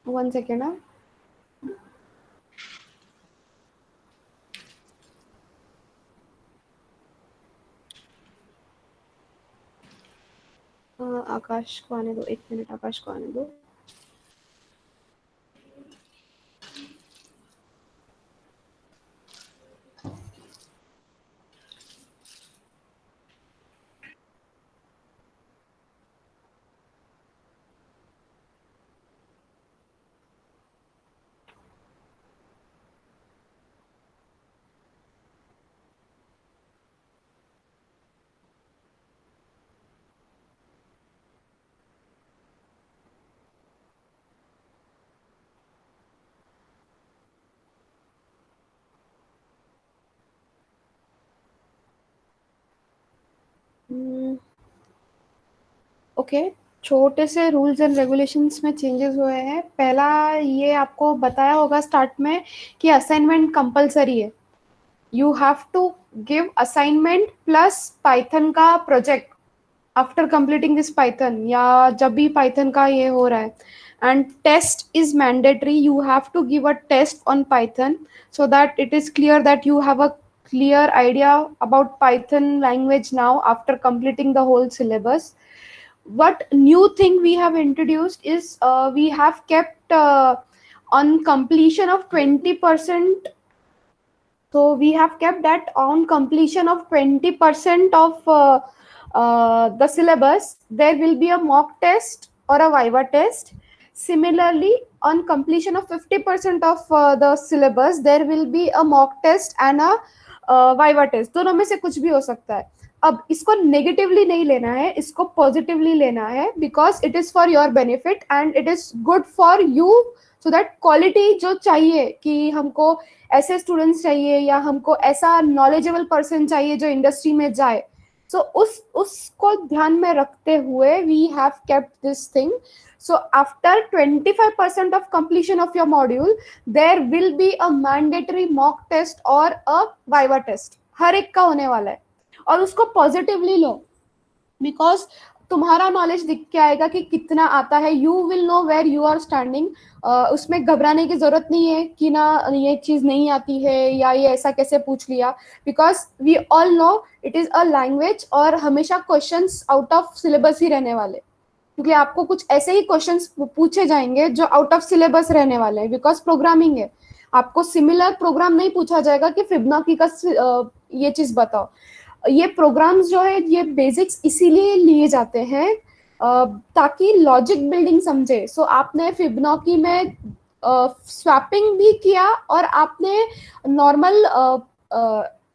One second. आकाश को आने दो, 1 मिनट, आकाश को आने दो। ओके, छोटे से रूल्स एंड रेगुलेशंस में चेंजेस हुए हैं। पहला, ये आपको बताया होगा स्टार्ट में कि असाइनमेंट कंपलसरी है। You have to give assignment plus Python का project after completing this Python, या जब भी पाइथन का ये हो रहा है। And test is mandatory, you have to give a test on Python so that it is clear that you have a clear idea about Python language now after completing the whole syllabus. What new thing we have introduced is we have kept on completion of 20%. So we have kept that on completion of 20% of the syllabus, there will be a mock test or a viva test. Similarly, on completion of 50% of the syllabus, there will be a mock test and a viva test. दोनों में से कुछ भी हो सकता है। अब इसको नेगेटिवली नहीं लेना है, इसको पॉजिटिवली लेना है, because it is for your benefit and it is good for you, so that quality जो चाहिए कि हमको ऐसे स्टूडेंट्स चाहिए या हमको ऐसा नॉलेजेबल पर्सन चाहिए जो इंडस्ट्री में जाए, सो उसको ध्यान में रखते हुए we have kept this thing. So after 25% of completion of your module, there will be a mandatory mock test or a viva test. हर एक का होने वाला है और उसको पॉजिटिवली लो, बिकॉज तुम्हारा नॉलेज दिख के आएगा कि कितना आता है. You will know where you are standing. उसमें घबराने की जरूरत नहीं है कि ना ये चीज नहीं आती है या ये ऐसा कैसे पूछ लिया, because we all know it is a language और हमेशा क्वेश्चंस आउट ऑफ सिलेबस ही रहने वाले, क्योंकि आपको कुछ ऐसे ही क्वेश्चंस पूछे जाएंगे जो आउट ऑफ सिलेबस रहने वाले हैं, बिकॉज प्रोग्रामिंग है. आपको सिमिलर प्रोग्राम नहीं पूछा जाएगा कि फिबोनाची का ये चीज बताओ. ये प्रोग्राम्स जो है ये बेसिक्स इसीलिए लिए जाते हैं ताकि लॉजिक बिल्डिंग समझे. सो आपने फिबोनाची में स्वैपिंग भी किया और आपने नॉर्मल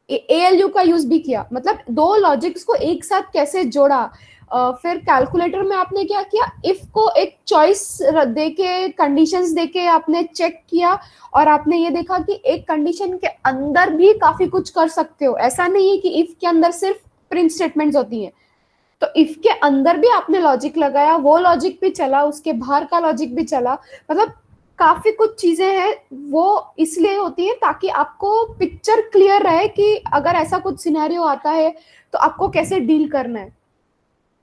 एएलयू का यूज भी किया, मतलब दो लॉजिक्स को एक साथ कैसे जोड़ा. फिर कैलकुलेटर में आपने क्या किया, इफ को एक चॉइस देके कंडीशंस देके आपने चेक किया और आपने ये देखा कि एक कंडीशन के अंदर भी काफी कुछ कर सकते हो. ऐसा नहीं है कि इफ के अंदर सिर्फ प्रिंट स्टेटमेंट्स होती हैं, तो इफ के अंदर भी आपने लॉजिक लगाया, वो लॉजिक भी चला, उसके बाहर का लॉजिक भी चला. मतलब काफी कुछ चीजें हैं वो इसलिए होती है ताकि आपको पिक्चर क्लियर रहे कि अगर ऐसा कुछ सिनेरियो आता है तो आपको कैसे डील करना है.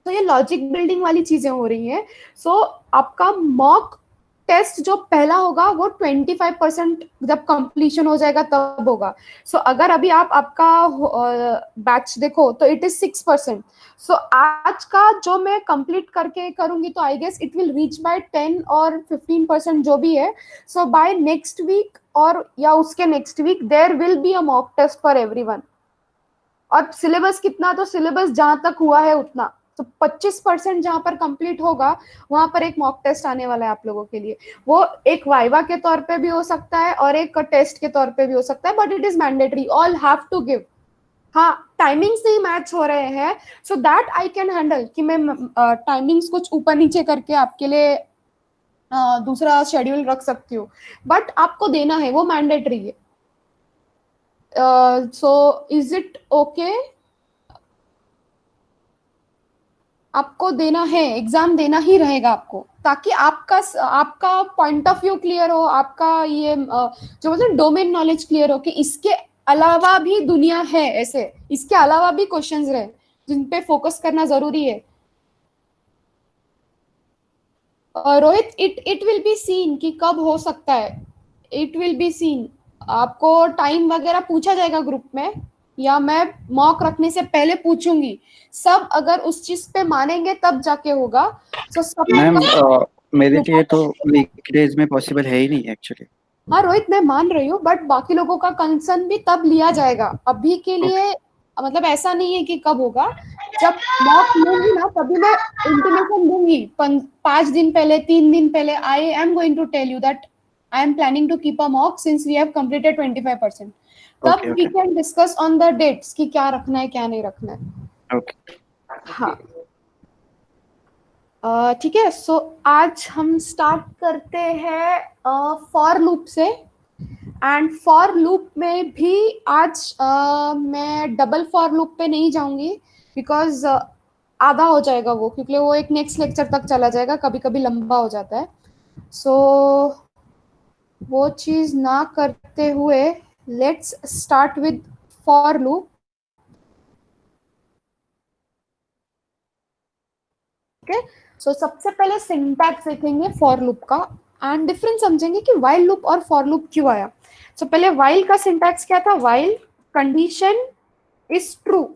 तो ये लॉजिक बिल्डिंग वाली चीजें हो रही हैं. सो आपका मॉक टेस्ट जो पहला होगा वो 25% जब कंप्लीशन हो जाएगा तब होगा. सो अगर अभी आप आपका बैच देखो तो इट इज 6%. सो आज का जो मैं कंप्लीट करके करूंगी तो I guess it will reach by 10 और 15% जो भी है. सो बाय नेक्स्ट वीक और या उसके next week there will be a mock test for everyone. और सिलेबस कितना, तो सिलेबस जहां तक हुआ है उतना, तो 25% जहां पर कंप्लीट होगा वहां पर एक मॉक टेस्ट आने वाला है आप लोगों के लिए. वो एक वाइवा के तौर पे भी हो सकता है और एक टेस्ट के तौर पे भी हो सकता है, but it is mandatory, all have to give. हाँ, टाइमिंग्स नहीं मैच हो रहे हैं, so that I can handle कि मैं टाइमिंग्स कुछ ऊपर नीचे करके आपके लिए दूसरा शेड्यूल रख सकती हूँ, बट आपको देना है, वो मैंडेटरी है. So is it okay? आपको देना है, एग्जाम देना ही रहेगा आपको, ताकि आपका पॉइंट ऑफ व्यू क्लियर हो, आपका ये जो मतलब डोमेन नॉलेज क्लियर हो कि इसके अलावा भी दुनिया है, ऐसे इसके अलावा भी क्वेश्चंस रहे जिन पे फोकस करना जरूरी है. Rohit, it will be seen कि कब हो सकता है. It will be seen. आपको टाइम वगैरह पूछा जाएगा ग्रुप में, या मैं मॉक रखने से पहले पूछूंगी. सब अगर उस चीज पे मानेंगे तब जाके होगा. सो सबने मैम मेरे लिए तो कब. वीकडेज में पॉसिबल है ही नहीं एक्चुअली। हाँ रोहित, मैं मान रही हूँ, बट बाकी लोगों का कंसर्न भी तब लिया जाएगा. अभी के ओके। लिए मतलब ऐसा नहीं है कि कब होगा. जब मॉक लूंगी ना तभी मैं इंटीमेशन दूंगी. 5 दिन पहले, 3 दिन पहले I am going to tell you that I am planning to keep a mock since we have completed 25%. तब okay. We okay. Can discuss on the dates कि क्या रखना है क्या नहीं रखना है. ओके। हाँ. ठीक है. सो आज हम स्टार्ट करते हैं फॉर लूप से. एंड फॉर लूप में भी आज मैं डबल फॉर लूप पे नहीं जाऊंगी, बिकॉज आधा हो जाएगा वो, क्योंकि वो एक नेक्स्ट लेक्चर तक चला जाएगा, कभी कभी लंबा हो जाता है. सो वो चीज ना करते हुए let's start with for loop. Okay. So सबसे पहले सिंटैक्स देखेंगे फॉर लूप का, एंड डिफरेंस समझेंगे कि वाइल लूप और फॉर लूप क्यों आया. सो पहले वाइल का सिंटैक्स क्या था. While condition is true,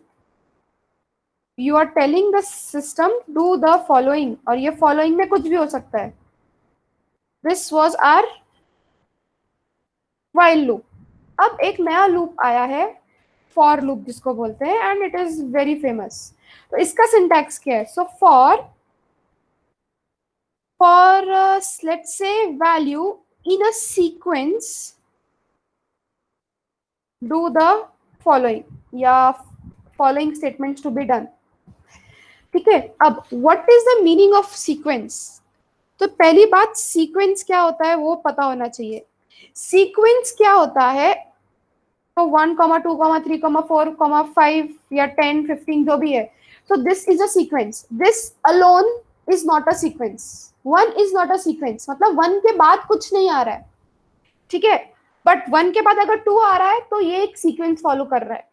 you are telling the system do the following, और ये फॉलोइंग में कुछ भी हो सकता है. This was our while loop. अब एक नया लूप आया है फॉर लूप जिसको बोलते हैं, and it is very famous. तो इसका सिंटैक्स क्या है. So for let's say value in a sequence do the following, या following statements to be done. ठीक है. अब what is the meaning of sequence. तो पहली बात, सीक्वेंस क्या होता है वो पता होना चाहिए. सीक्वेंस क्या होता है. तो 1, 2, 3, 4 या 10, 15 जो भी है. तो this is a sequence. This alone is not a sequence. 1 is not a sequence, मतलब 1 के बाद कुछ नहीं आ रहा है. ठीक है. बट 1 के बाद अगर 2 आ रहा है तो ये एक सीक्वेंस फॉलो कर रहा है.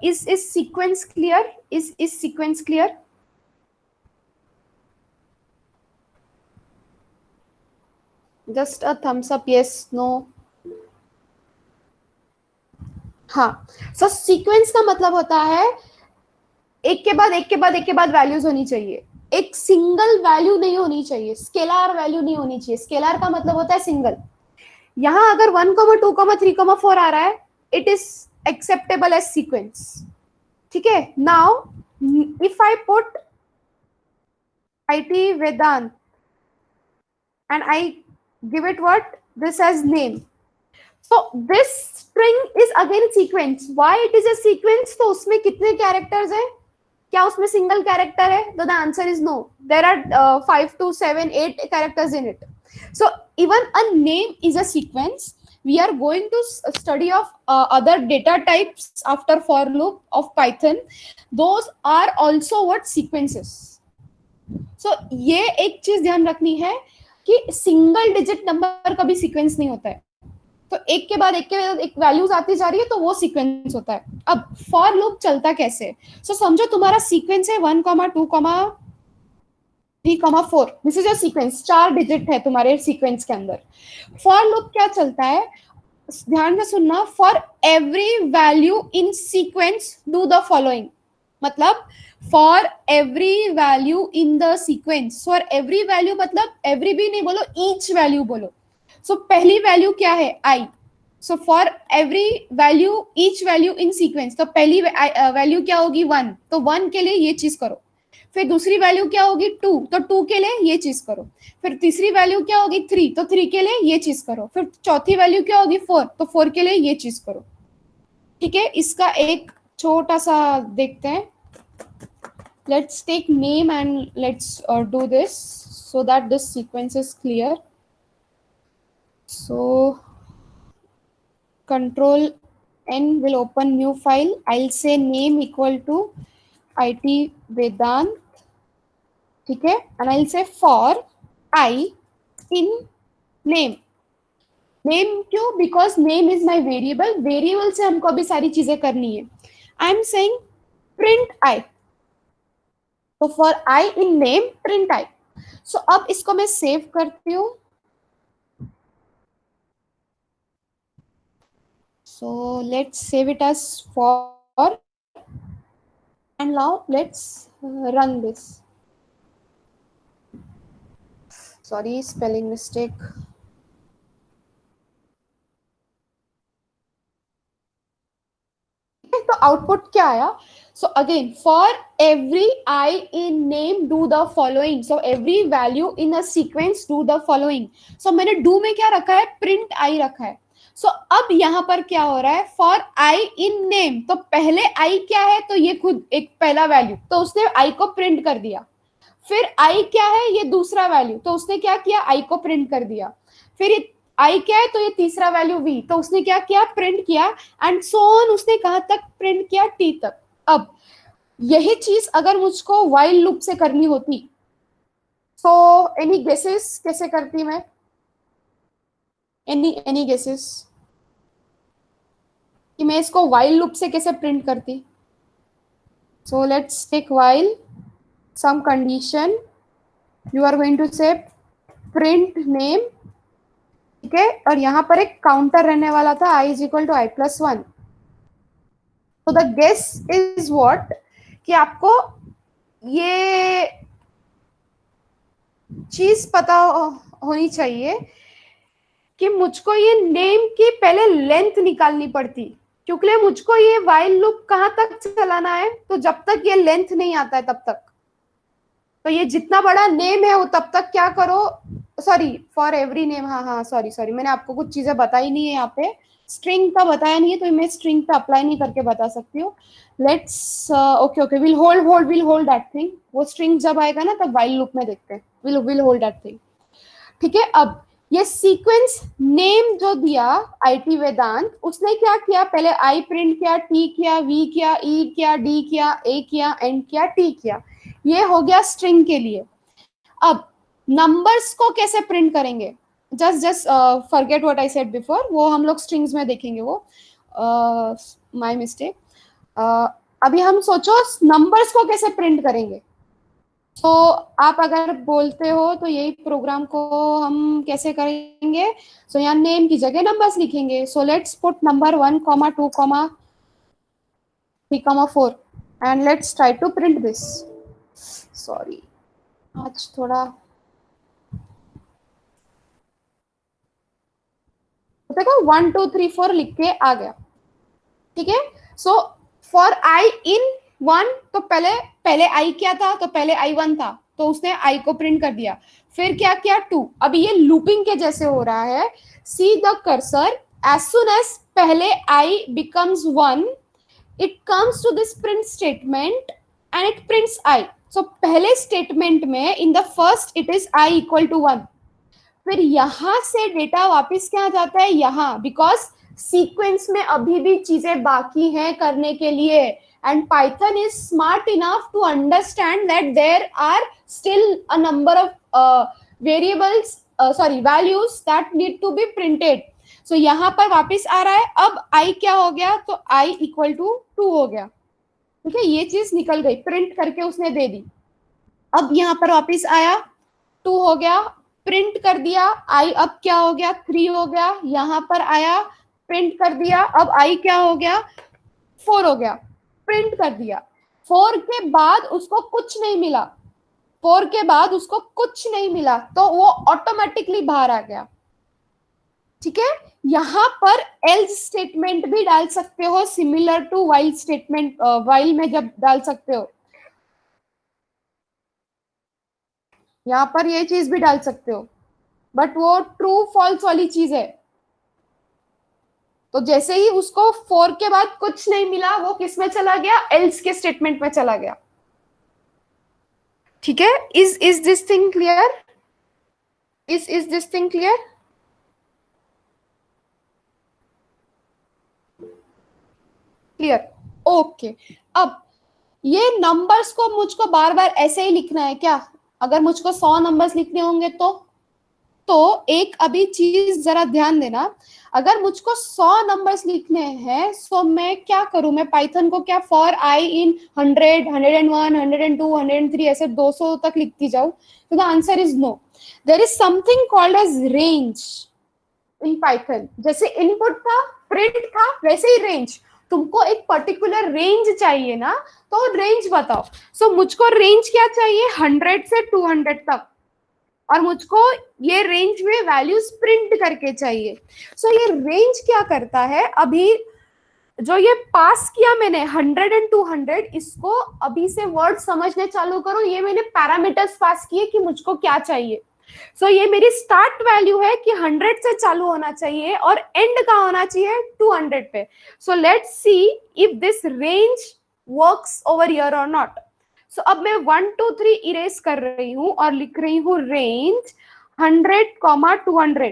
Is sequence clear. Is sequence clear. Just a thumbs up, yes, no. हाँ. सो सीक्वेंस का मतलब होता है एक के बाद एक के बाद एक के बाद वैल्यूज होनी चाहिए. एक सिंगल वैल्यू नहीं होनी चाहिए. स्केलर वैल्यू नहीं होनी चाहिए. स्केलर का मतलब होता है सिंगल. यहां अगर 1, 2, 3, 4 आ रहा है, it is acceptable as sequence. ठीक है. Now if I put IT Vedant and I give it what this as name. So this string is again sequence. Why it is a sequence? तो उसमें कितने कैरेक्टर्स है. क्या उसमें single character है. तो the answer is no. There are 5 to 7, 8 characters in it. So even a name is a sequence. We are going to study of other data types after for loop of Python. Those are also what sequences. So ये एक चीज ध्यान रखनी है कि single digit number कभी sequence नहीं होता है. तो एक के बाद एक के बाद एक वैल्यूज आती जा रही है तो वो सीक्वेंस होता है. अब फॉर लूप चलता कैसे. सो समझो तुम्हारा सीक्वेंस है 1, 2, 3, 4. This is your sequence. 4 digit है तुम्हारे सीक्वेंस के अंदर. फॉर लूप क्या चलता है, ध्यान से सुनना. For every value in sequence do the following. मतलब for every value in the sequence. For every value मतलब एवरी भी नहीं बोलो, ईच वैल्यू बोलो. सो पहली वैल्यू क्या है, I. So for every value each value in sequence, तो पहली वैल्यू क्या होगी 1, तो 1 के लिए ये चीज करो. फिर दूसरी वैल्यू क्या होगी 2, तो 2 के लिए ये चीज करो. फिर तीसरी वैल्यू क्या होगी 3, तो 3 के लिए ये चीज करो. फिर चौथी वैल्यू क्या होगी 4, तो 4 के लिए ये चीज करो. ठीक है. इसका एक छोटा सा देखते हैं. Let's take name and let's do this so that this sequence is clear. So control N will open new file. I'll say name equal to IT Vedant. ठीक है. And I'll say for I in name. Name क्यों. Because name is my variable. Variable से हमको अभी सारी चीजें करनी है. I am saying print I. तो for I in name print I. So अब इसको मैं सेव करती हूँ. So let's save it as for, and now let's run this. Sorry, spelling mistake. तो आउटपुट क्या आया? So again, for every I in name do the following. So every value in a sequence do the following. So मैंने do में क्या रखा है? Print I रखा है. सो अब यहां पर क्या हो रहा है? फॉर आई इन नेम, तो पहले आई क्या है? तो ये खुद एक पहला वैल्यू, तो उसने आई को प्रिंट कर दिया. फिर आई क्या है? ये दूसरा वैल्यू, तो उसने क्या किया? आई को प्रिंट कर दिया. फिर आई क्या है? तो ये तीसरा वैल्यू वी, तो उसने क्या किया? प्रिंट किया. एंड सो ऑन, उसने कहां तक प्रिंट किया? टी तक. अब यही चीज अगर मुझको व्हाइल लूप से करनी होती, सो एनी गेसेस कैसे करती मैं? एनी गेसेस कि मैं इसको व्हाइल लूप से कैसे प्रिंट करती? So let's take while some condition. You are going to say print name. ठीक है, और यहां पर एक काउंटर रहने वाला था i is equal to i+1. तो द गेस इज व्हाट, कि आपको ये चीज पता होनी चाहिए कि मुझको ये नेम की पहले लेंथ निकालनी पड़ती, क्योंकि मुझको ये व्हाइल लूप कहां तक चलाना है? तो जब तक ये लेंथ नहीं आता है तब तक. तो ये जितना बड़ा नेम है वो तब तक क्या करो? Sorry, for every name. हाँ, सॉरी, मैंने आपको कुछ चीजें बताई नहीं है यहाँ पे. स्ट्रिंग का बताया नहीं है, तो मैं स्ट्रिंग पे अप्लाई नहीं करके बता सकती हूँ. Let's okay, will hold that thing. वो स्ट्रिंग जब आएगा ना तब व्हाइल लूप में देखते हैं. Will hold that thing. ठीक है. अब ये सीक्वेंस नेम जो दिया आईटी वेदांत, उसने क्या किया? पहले आई प्रिंट किया, टी किया, वी किया, ई किया, डी किया, ए किया, एंड किया, टी किया. ये हो गया स्ट्रिंग के लिए. अब नंबर्स को कैसे प्रिंट करेंगे? Just forget what I said before, वो हम लोग स्ट्रिंग्स में देखेंगे. वो माय मिस्टेक. अभी हम सोचो नंबर्स को कैसे प्रिंट करेंगे. तो आप अगर बोलते हो तो यही प्रोग्राम को हम कैसे करेंगे? सो यहाँ नेम की जगह नंबर्स लिखेंगे. So let's put number 1, 2, 3, 4 and let's try to print this. Sorry, आज थोड़ा देखो 1 2 3 4 लिख के आ गया. ठीक है. सो फॉर आई इन 1, तो पहले आई क्या था? तो पहले आई 1 था, तो उसने आई को प्रिंट कर दिया. फिर क्या किया? 2. अभी ये लूपिंग के जैसे हो रहा है. See the cursor, as soon as पहले I becomes 1, it comes to this print statement and it prints I. So पहले स्टेटमेंट में in the first it is I equal to 1. फिर यहां से डेटा वापस क्या जाता है? यहां, बिकॉज सीक्वेंस में अभी भी चीजें बाकी हैं करने के लिए. And Python is smart enough to understand that there are still a number of variables, sorry values that need to be printed. So यहाँ पर वापस आ रहा है. अब आई क्या हो गया? तो आई इक्वल टू 2 हो गया. ठीक है, ये चीज निकल गई, प्रिंट करके उसने दे दी. अब यहाँ पर वापस आया, 2 हो गया, प्रिंट कर दिया. आई अब क्या हो गया? 3 हो गया. यहां पर आया, प्रिंट कर दिया. अब आई क्या हो गया? 4 हो गया, प्रिंट कर दिया. 4 के बाद उसको कुछ नहीं मिला. 4 के बाद उसको कुछ नहीं मिला, तो वो ऑटोमेटिकली बाहर आ गया. ठीक है. यहां पर एल्स स्टेटमेंट भी डाल सकते हो, similar to while statement. While में जब डाल सकते हो, यहां पर ये चीज भी डाल सकते हो, बट वो ट्रू फॉल्स वाली चीज है. तो जैसे ही उसको 4 के बाद कुछ नहीं मिला, वो किस में चला गया? एल्स के स्टेटमेंट में चला गया. ठीक है. Is this thing clear? Is this thing clear? Clear. Okay. अब ये नंबर्स को मुझको बार बार ऐसे ही लिखना है क्या? अगर मुझको 100 नंबर्स लिखने होंगे तो एक अभी चीज जरा ध्यान देना. अगर मुझको 100 नंबर्स लिखने हैं, सो मैं क्या करूं, मैं पाइथन को क्या फॉर आई इन 100, 101, 102, 103 ऐसे 200 तक लिखती जाऊं? तो the answer is no. There is something called as range in Python. जैसे इनपुट था, प्रिंट था, वैसे ही रेंज. तुमको एक पर्टिकुलर रेंज चाहिए ना, तो रेंज बताओ. सो मुझको रेंज क्या चाहिए, 100 से 200 तक, और मुझको ये रेंज में वैल्यूज प्रिंट करके चाहिए. सो ये रेंज क्या करता है, अभी जो ये पास किया मैंने 100 एंड 200, इसको अभी से वर्ड समझने चालू करो. ये मैंने पैरामीटर्स पास किए कि मुझको क्या चाहिए. सो ये मेरी स्टार्ट वैल्यू है कि 100 से चालू होना चाहिए और एंड का होना चाहिए 200 पे. So let's see if this range works over here और नॉट. सो अब मैं 1 2 3 इरेज कर रही हूं और लिख रही हूं रेंज 100, 200.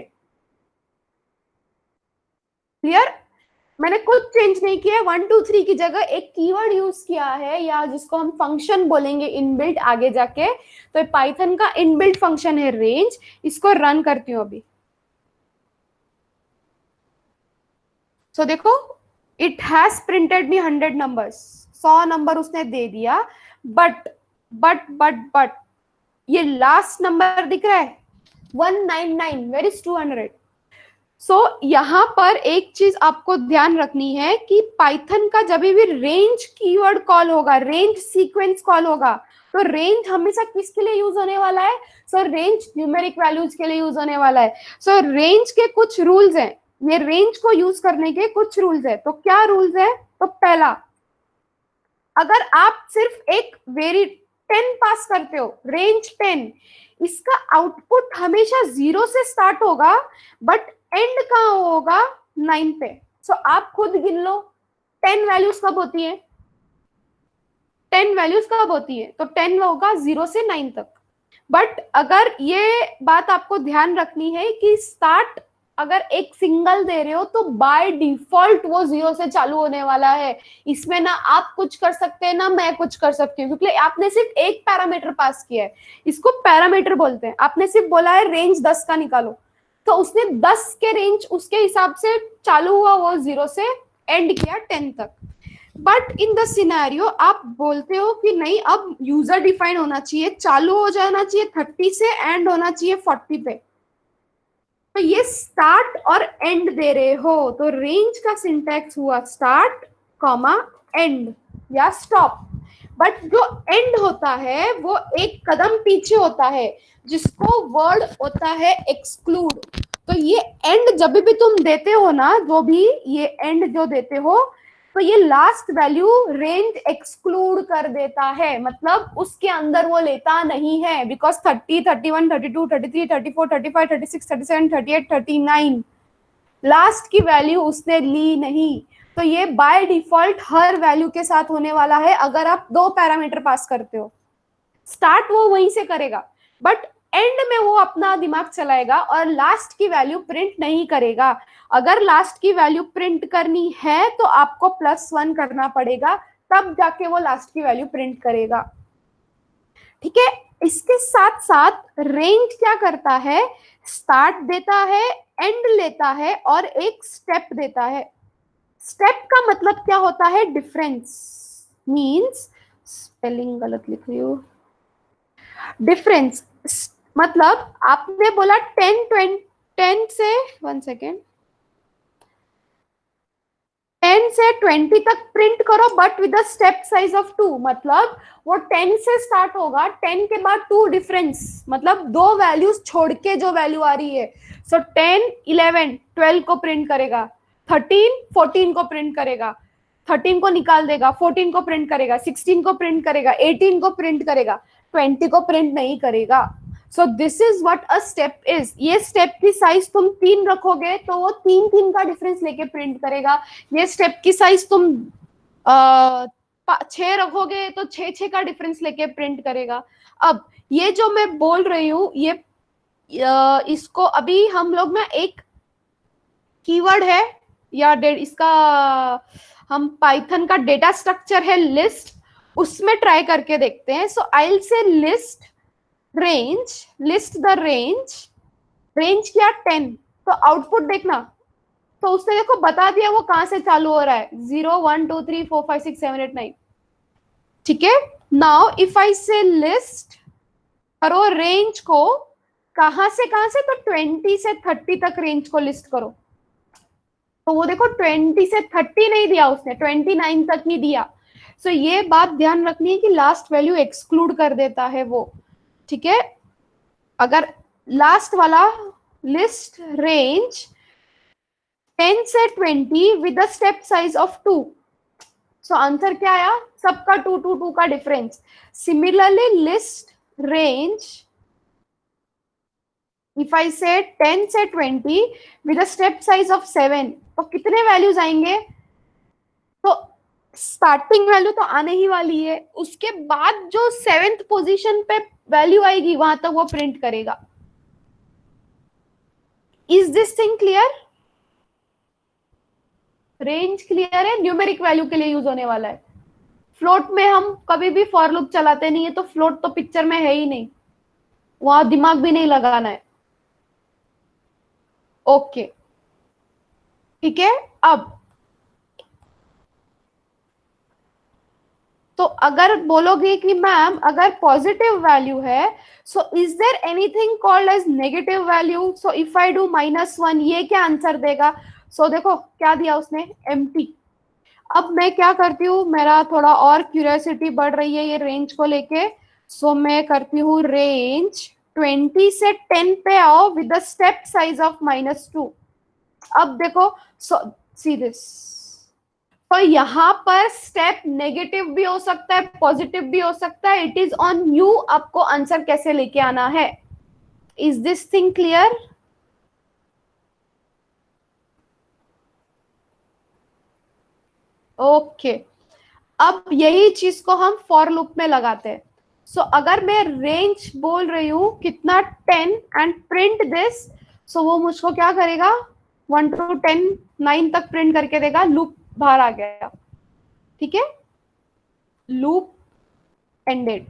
क्लियर? मैंने कुछ चेंज नहीं किया. 1 2 3 की जगह एक कीवर्ड यूज किया है, या जिसको हम फंक्शन बोलेंगे इनबिल्ट आगे जाके. तो पाइथन का इनबिल्ट फंक्शन है रेंज. इसको रन करती हूँ अभी. सो देखो, it has printed me 100 numbers. 100 number उसने दे दिया. बट ये लास्ट नंबर दिख रहा है 199. Where is 200? सो यहाँ पर एक चीज आपको ध्यान रखनी है कि पाइथन का जब भी रेंज कीवर्ड कॉल होगा, रेंज सीक्वेंस कॉल होगा, तो रेंज हमेशा किसके लिए यूज होने वाला है? सो रेंज न्यूमेरिक वैल्यूज के लिए यूज होने वाला है. सो रेंज के कुछ रूल्स हैं. ये रेंज को यूज करने के कुछ रूल्स है. तो क्या रूल्स है? तो पहला, अगर आप सिर्फ एक वेरी 10 पास करते हो, रेंज 10, इसका आउटपुट हमेशा 0 से स्टार्ट होगा, बट एंड कहां होगा? 9 पे. सो आप खुद गिन लो 10 वैल्यूज कब होती है. 10 वैल्यूज कब होती है? तो 10 होगा 0 से 9 तक. बट अगर ये बात आपको ध्यान रखनी है कि स्टार्ट अगर एक सिंगल दे रहे हो तो बाय डिफॉल्ट वो 0 से चालू होने वाला है. इसमें ना आप कुछ कर सकते हैं ना मैं कुछ कर सकती हूँ, क्योंकि आपने सिर्फ एक पैरामीटर पास किया है. इसको पैरामीटर बोलते हैं. आपने सिर्फ बोला है रेंज 10 का निकालो, तो उसने 10 के रेंज उसके हिसाब से चालू हुआ, वो 0 से एंड किया 10 तक. बट इन द सिनेरियो आप बोलते हो कि नहीं, अब यूजर डिफाइन होना चाहिए, चालू हो जाना चाहिए 30 से, एंड होना चाहिए 40 पे. तो ये स्टार्ट और एंड दे रहे हो, तो रेंज का सिंटैक्स हुआ स्टार्ट कॉमा एंड या स्टॉप. बट जो एंड होता है वो एक कदम पीछे होता है, जिसको वर्ड होता है एक्सक्लूड. तो ये एंड जब भी तुम देते हो ना, जो भी ये एंड जो देते हो, तो ये लास्ट वैल्यू रेंज एक्सक्लूड कर देता है. मतलब उसके अंदर वो लेता नहीं है. बिकॉज 30, 31, 32, 33, 34, 35, 36, 37, 38, 39 लास्ट की वैल्यू उसने ली नहीं. तो ये बाय डिफॉल्ट हर वैल्यू के साथ होने वाला है अगर आप 2 पैरामीटर पास करते हो. स्टार्ट वो वहीं से करेगा, बट एंड में वो अपना दिमाग चलाएगा और लास्ट की वैल्यू प्रिंट नहीं करेगा. अगर लास्ट की वैल्यू प्रिंट करनी है तो आपको +1 करना पड़ेगा, तब जाके वो लास्ट की वैल्यू प्रिंट करेगा. ठीक है? इसके साथ साथ रेंज क्या करता है? स्टार्ट देता है, एंड लेता है और एक स्टेप देता है. स्टेप का मतलब क्या होता है? डिफरेंस. मींस, स्पेलिंग गलत लिख रही हूँ, डिफरेंस मतलब आपने बोला 10 20 10 से 1 सेकेंड 10 से 20 तक प्रिंट करो, but with step size of 2. मतलब वो 10 से स्टार्ट होगा, 10 के बाद 2 डिफरेंस, मतलब 2 वैल्यूज छोड़ के जो वैल्यू आ रही है. सो 10 11 12 को प्रिंट करेगा, 13 14 को प्रिंट करेगा, 13 को निकाल देगा, 14 को प्रिंट करेगा, 16 को प्रिंट करेगा, 18 को प्रिंट करेगा, 20 को प्रिंट नहीं करेगा. So this is what a step is. ये स्टेप की साइज तुम 3 रखोगे तो वो 3 का डिफरेंस लेके प्रिंट करेगा. ये स्टेप की साइज तुम 6 रखोगे तो 6 का डिफरेंस लेके प्रिंट करेगा. अब ये जो मैं बोल रही हूँ, ये इसको अभी हम लोग ना एक कीवर्ड है या इसका हम पाइथन का डेटा स्ट्रक्चर है लिस्ट, उसमें ट्राई करके देखते हैं. So I will say list the range. Range किया 10, तो आउटपुट देखना. तो उसने देखो बता दिया वो कहां से चालू हो रहा है, 0 1 2 3 4 5 6 7 8 9। ठीक है, नाउ इफ आई से लिस्ट करो रेंज को, कहां से तो 20 से 30 तक रेंज को लिस्ट करो। तो वो देखो 20 से 30 नहीं दिया उसने, 29 तक ही दिया। सो ये बात ध्यान रखनी है कि लास्ट वैल्यू एक्सक्लूड कर देता है वो। ठीक है, अगर लास्ट वाला लिस्ट रेंज 10 से 20 with the step size of 2, so answer क्या आया, सबका 2 2 2 का difference. Similarly list range if I से 10 से 20 with a step size of 7, तो कितने वैल्यूज आएंगे, तो स्टार्टिंग वैल्यू तो आने ही वाली है, उसके बाद जो 7th पोजीशन पे वैल्यू आएगी वहां तक वो प्रिंट करेगा। Is this thing clear? Range clear है, न्यूमेरिक वैल्यू के लिए यूज होने वाला है। फ्लोट में हम कभी भी फॉर लूप चलाते नहीं है, तो फ्लोट तो पिक्चर में है ही नहीं, वहां दिमाग भी नहीं लगाना है। ओके ठीक है, अब तो अगर बोलोगे कि मैम अगर पॉजिटिव वैल्यू है, so is there anything called as negative value, so if I do -1, ये क्या आंसर देगा? सो देखो क्या दिया उसने, एम्प्टी। अब मैं क्या करती हूँ, मेरा थोड़ा और क्यूरियोसिटी बढ़ रही है ये रेंज को लेके, सो मैं करती हूँ रेंज 20 से 10 पे आओ with the step size of -2। अब देखो, सो सी दिस, तो यहाँ पर स्टेप नेगेटिव भी हो सकता है, पॉजिटिव भी हो सकता है, इट इज ऑन यू, आपको आंसर कैसे लेके आना है। Is this thing clear? Okay, अब यही चीज को हम फॉर लूप में लगाते हैं। सो अगर मैं रेंज बोल रही हूं कितना 10 एंड प्रिंट दिस, सो वो मुझको क्या करेगा, 1 to 10 9 तक प्रिंट करके देगा, लूप बाहर आ गया। ठीक है, लूप एंडेड।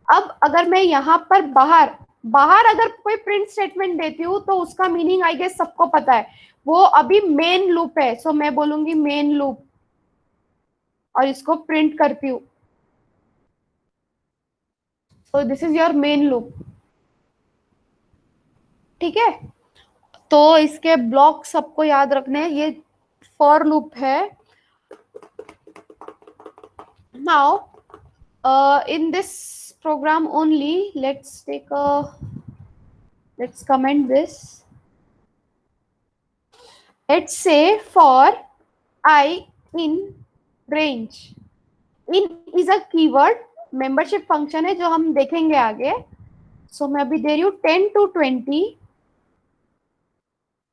अब अगर मैं यहाँ पर बाहर बाहर अगर कोई प्रिंट स्टेटमेंट देती हूँ तो उसका मीनिंग आई गेस सबको पता है, वो अभी मेन लूप है, सो मैं बोलूंगी मेन लूप और इसको प्रिंट करती हूँ। So this is your main loop. ठीक है, तो इसके ब्लॉक सबको याद रखने हैं, ये फॉर लूप है। Now in this program only, let's comment this. Let's say for I in range. In is a keyword, membership function है जो हम देखेंगे आगे। So मैं अभी दे रही हूँ 10 to 20.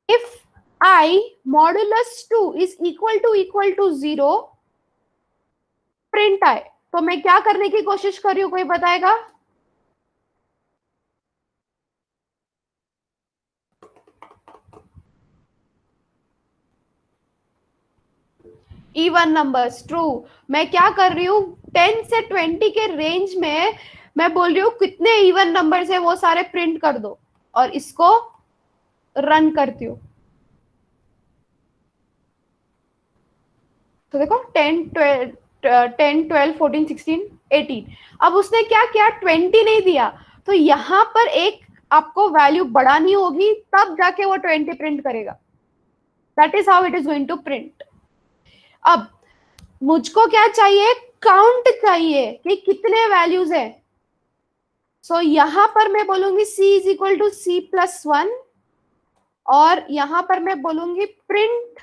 If I modulus 2 is equal to 0, print I. तो मैं क्या करने की कोशिश कर रही हूँ, कोई बताएगा? Even numbers, true. मैं क्या कर रही हूँ, 10 से 20 के रेंज में मैं बोल रही हूँ कितने इवन नंबर्स है वो सारे प्रिंट कर दो, और इसको रन करती हूँ। तो देखो 10 12 14 16 18। अब उसने क्या किया, 20 नहीं दिया, तो यहां पर एक आपको वैल्यू बढ़ानी होगी, तब जाके वो 20 प्रिंट करेगा। That is how it is going to print. अब मुझको क्या चाहिए, काउंट चाहिए कि कितने वैल्यूज है। सो यहां पर मैं बोलूंगी c is equal to c+1, और यहां पर मैं बोलूंगी print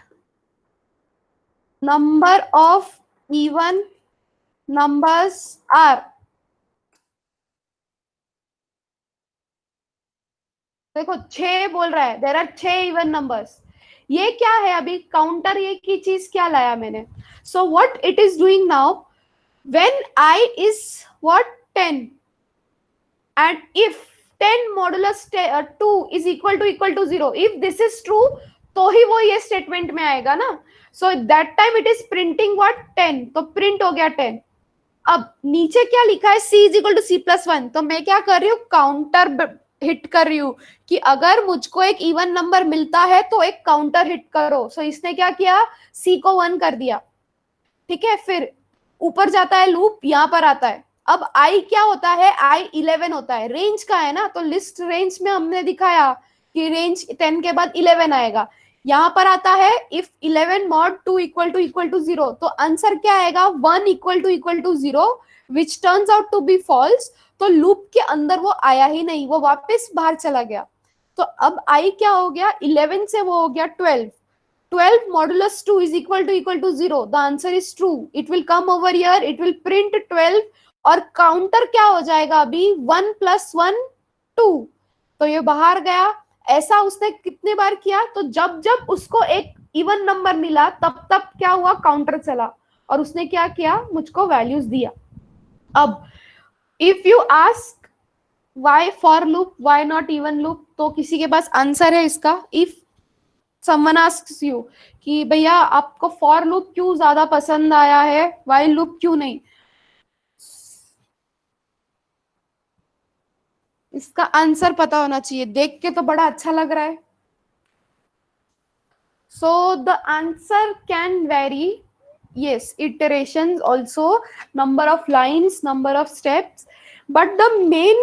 number of even numbers are. देखो 6 बोल रहा है, देर आर 6 इवन नंबर्स। ये क्या है, अभी काउंटर ये की चीज क्या लाया मैंने। So what it is doing now, when i is what 10 and if 10 modulus 2 is equal to 0, if this is true तो ही वो ये स्टेटमेंट में आएगा ना। So that time it is printing what 10, तो प्रिंट हो गया 10। अब नीचे क्या लिखा है, c is equal to c+1, तो मैं क्या कर रही हूँ, काउंटर हिट कर रही हूँ कि अगर मुझको एक इवन नंबर मिलता है तो एक काउंटर हिट करो। सो इसने क्या किया, सी को 1 कर दिया। ठीक है, फिर ऊपर जाता है लूप, यहां पर आता है। अब आई क्या होता है, आई 11 होता है, रेंज का है ना, तो लिस्ट रेंज में हमने दिखाया कि रेंज 10 के बाद 11 आएगा। यहां पर आता है इफ 11 मॉड 2 इक्वल टू 0, तो आंसर क्या आएगा, 1 equal to 0, which turns out to be false. तो लूप के अंदर वो आया ही नहीं, वो वापस बाहर चला गया। तो अब आई क्या हो गया, 11 से वो हो गया 12। 12 modulus 2 is equal to 0. The answer is true. It will come over here. It will print 12 और काउंटर क्या हो जाएगा अभी, 1 + 1 2। तो ये बाहर गया। ऐसा उसने कितने बार किया, तो जब जब उसको एक इवन नंबर मिला तब तब क्या हुआ, काउंटर चला और उसने क्या किया, मुझको वैल्यूज दिया। अब if you ask why for loop why not even loop, तो किसी के पास आंसर है इसका। इफ समवन आस्क्स यू कि भैया आपको फॉर लूप क्यों ज्यादा पसंद आया है, वाइल लूप क्यों नहीं, इसका आंसर पता होना चाहिए। देख के तो बड़ा अच्छा लग रहा है। So the answer can very, yes, iterations also, number of lines, number of steps, but the main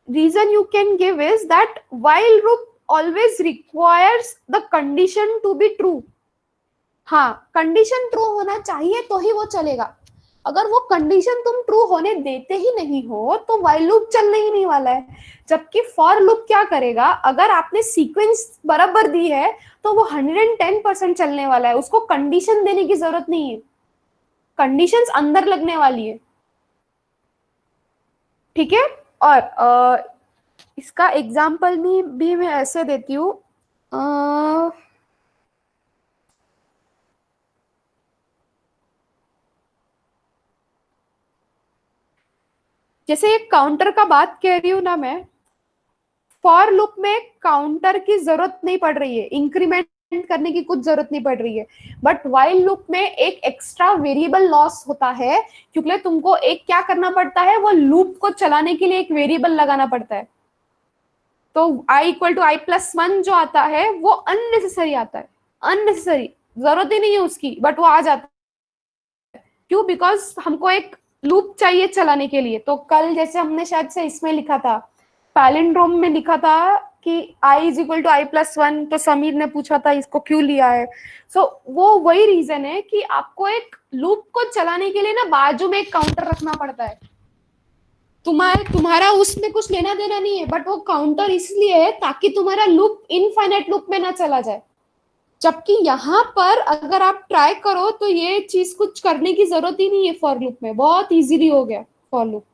reason you can give is that while loop always requires the condition to be true। हाँ, condition true होना चाहिए तो ही वो चलेगा। अगर वो condition तुम true होने देते ही नहीं हो तो वाइल लूप चलने ही नहीं वाला है। जबकि फॉर लूप क्या करेगा, अगर आपने सीक्वेंस बराबर दी है तो वो 110% चलने वाला है, उसको कंडीशन देने की जरूरत नहीं है, कंडीशंस अंदर लगने वाली है। ठीक है। और इसका एग्जाम्पल भी मैं ऐसे देती हूँ। जैसे एक काउंटर का बात कह रही हूँ ना मैं, फॉर लूप में काउंटर की जरूरत नहीं पड़ रही है, इंक्रीमेंट करने की कुछ जरूरत नहीं पड़ रही है। बट वाइल लूप में एक एक्स्ट्रा वेरिएबल लॉस होता है, क्योंकि तुमको एक क्या करना पड़ता है, वो लूप को चलाने के लिए एक वेरिएबल लगाना पड़ता है। तो i = i+1 जो आता है वो अननेसेसरी आता है, अननेसेसरी, जरूरत ही नहीं है उसकी, बट वो आ जाता है। क्यों, बिकॉज हमको एक लूप चाहिए चलाने के लिए। तो कल जैसे हमने शायद से इसमें लिखा था, पैलिंड्रोम में लिखा था कि i = i+1, तो समीर ने पूछा था इसको क्यों लिया है। वो वही रीजन है कि आपको एक लूप को चलाने के लिए ना बाजू में एक काउंटर रखना पड़ता है। तुम्हारा उसमें कुछ लेना देना नहीं है, बट वो काउंटर इसलिए है ताकि तुम्हारा लूप इनफाइनाइट लूप में ना चला जाए। जबकि यहाँ पर अगर आप ट्राई करो तो ये चीज कुछ करने की जरूरत ही नहीं है, फॉर लूप में बहुत इजीली हो गया फॉर लूप।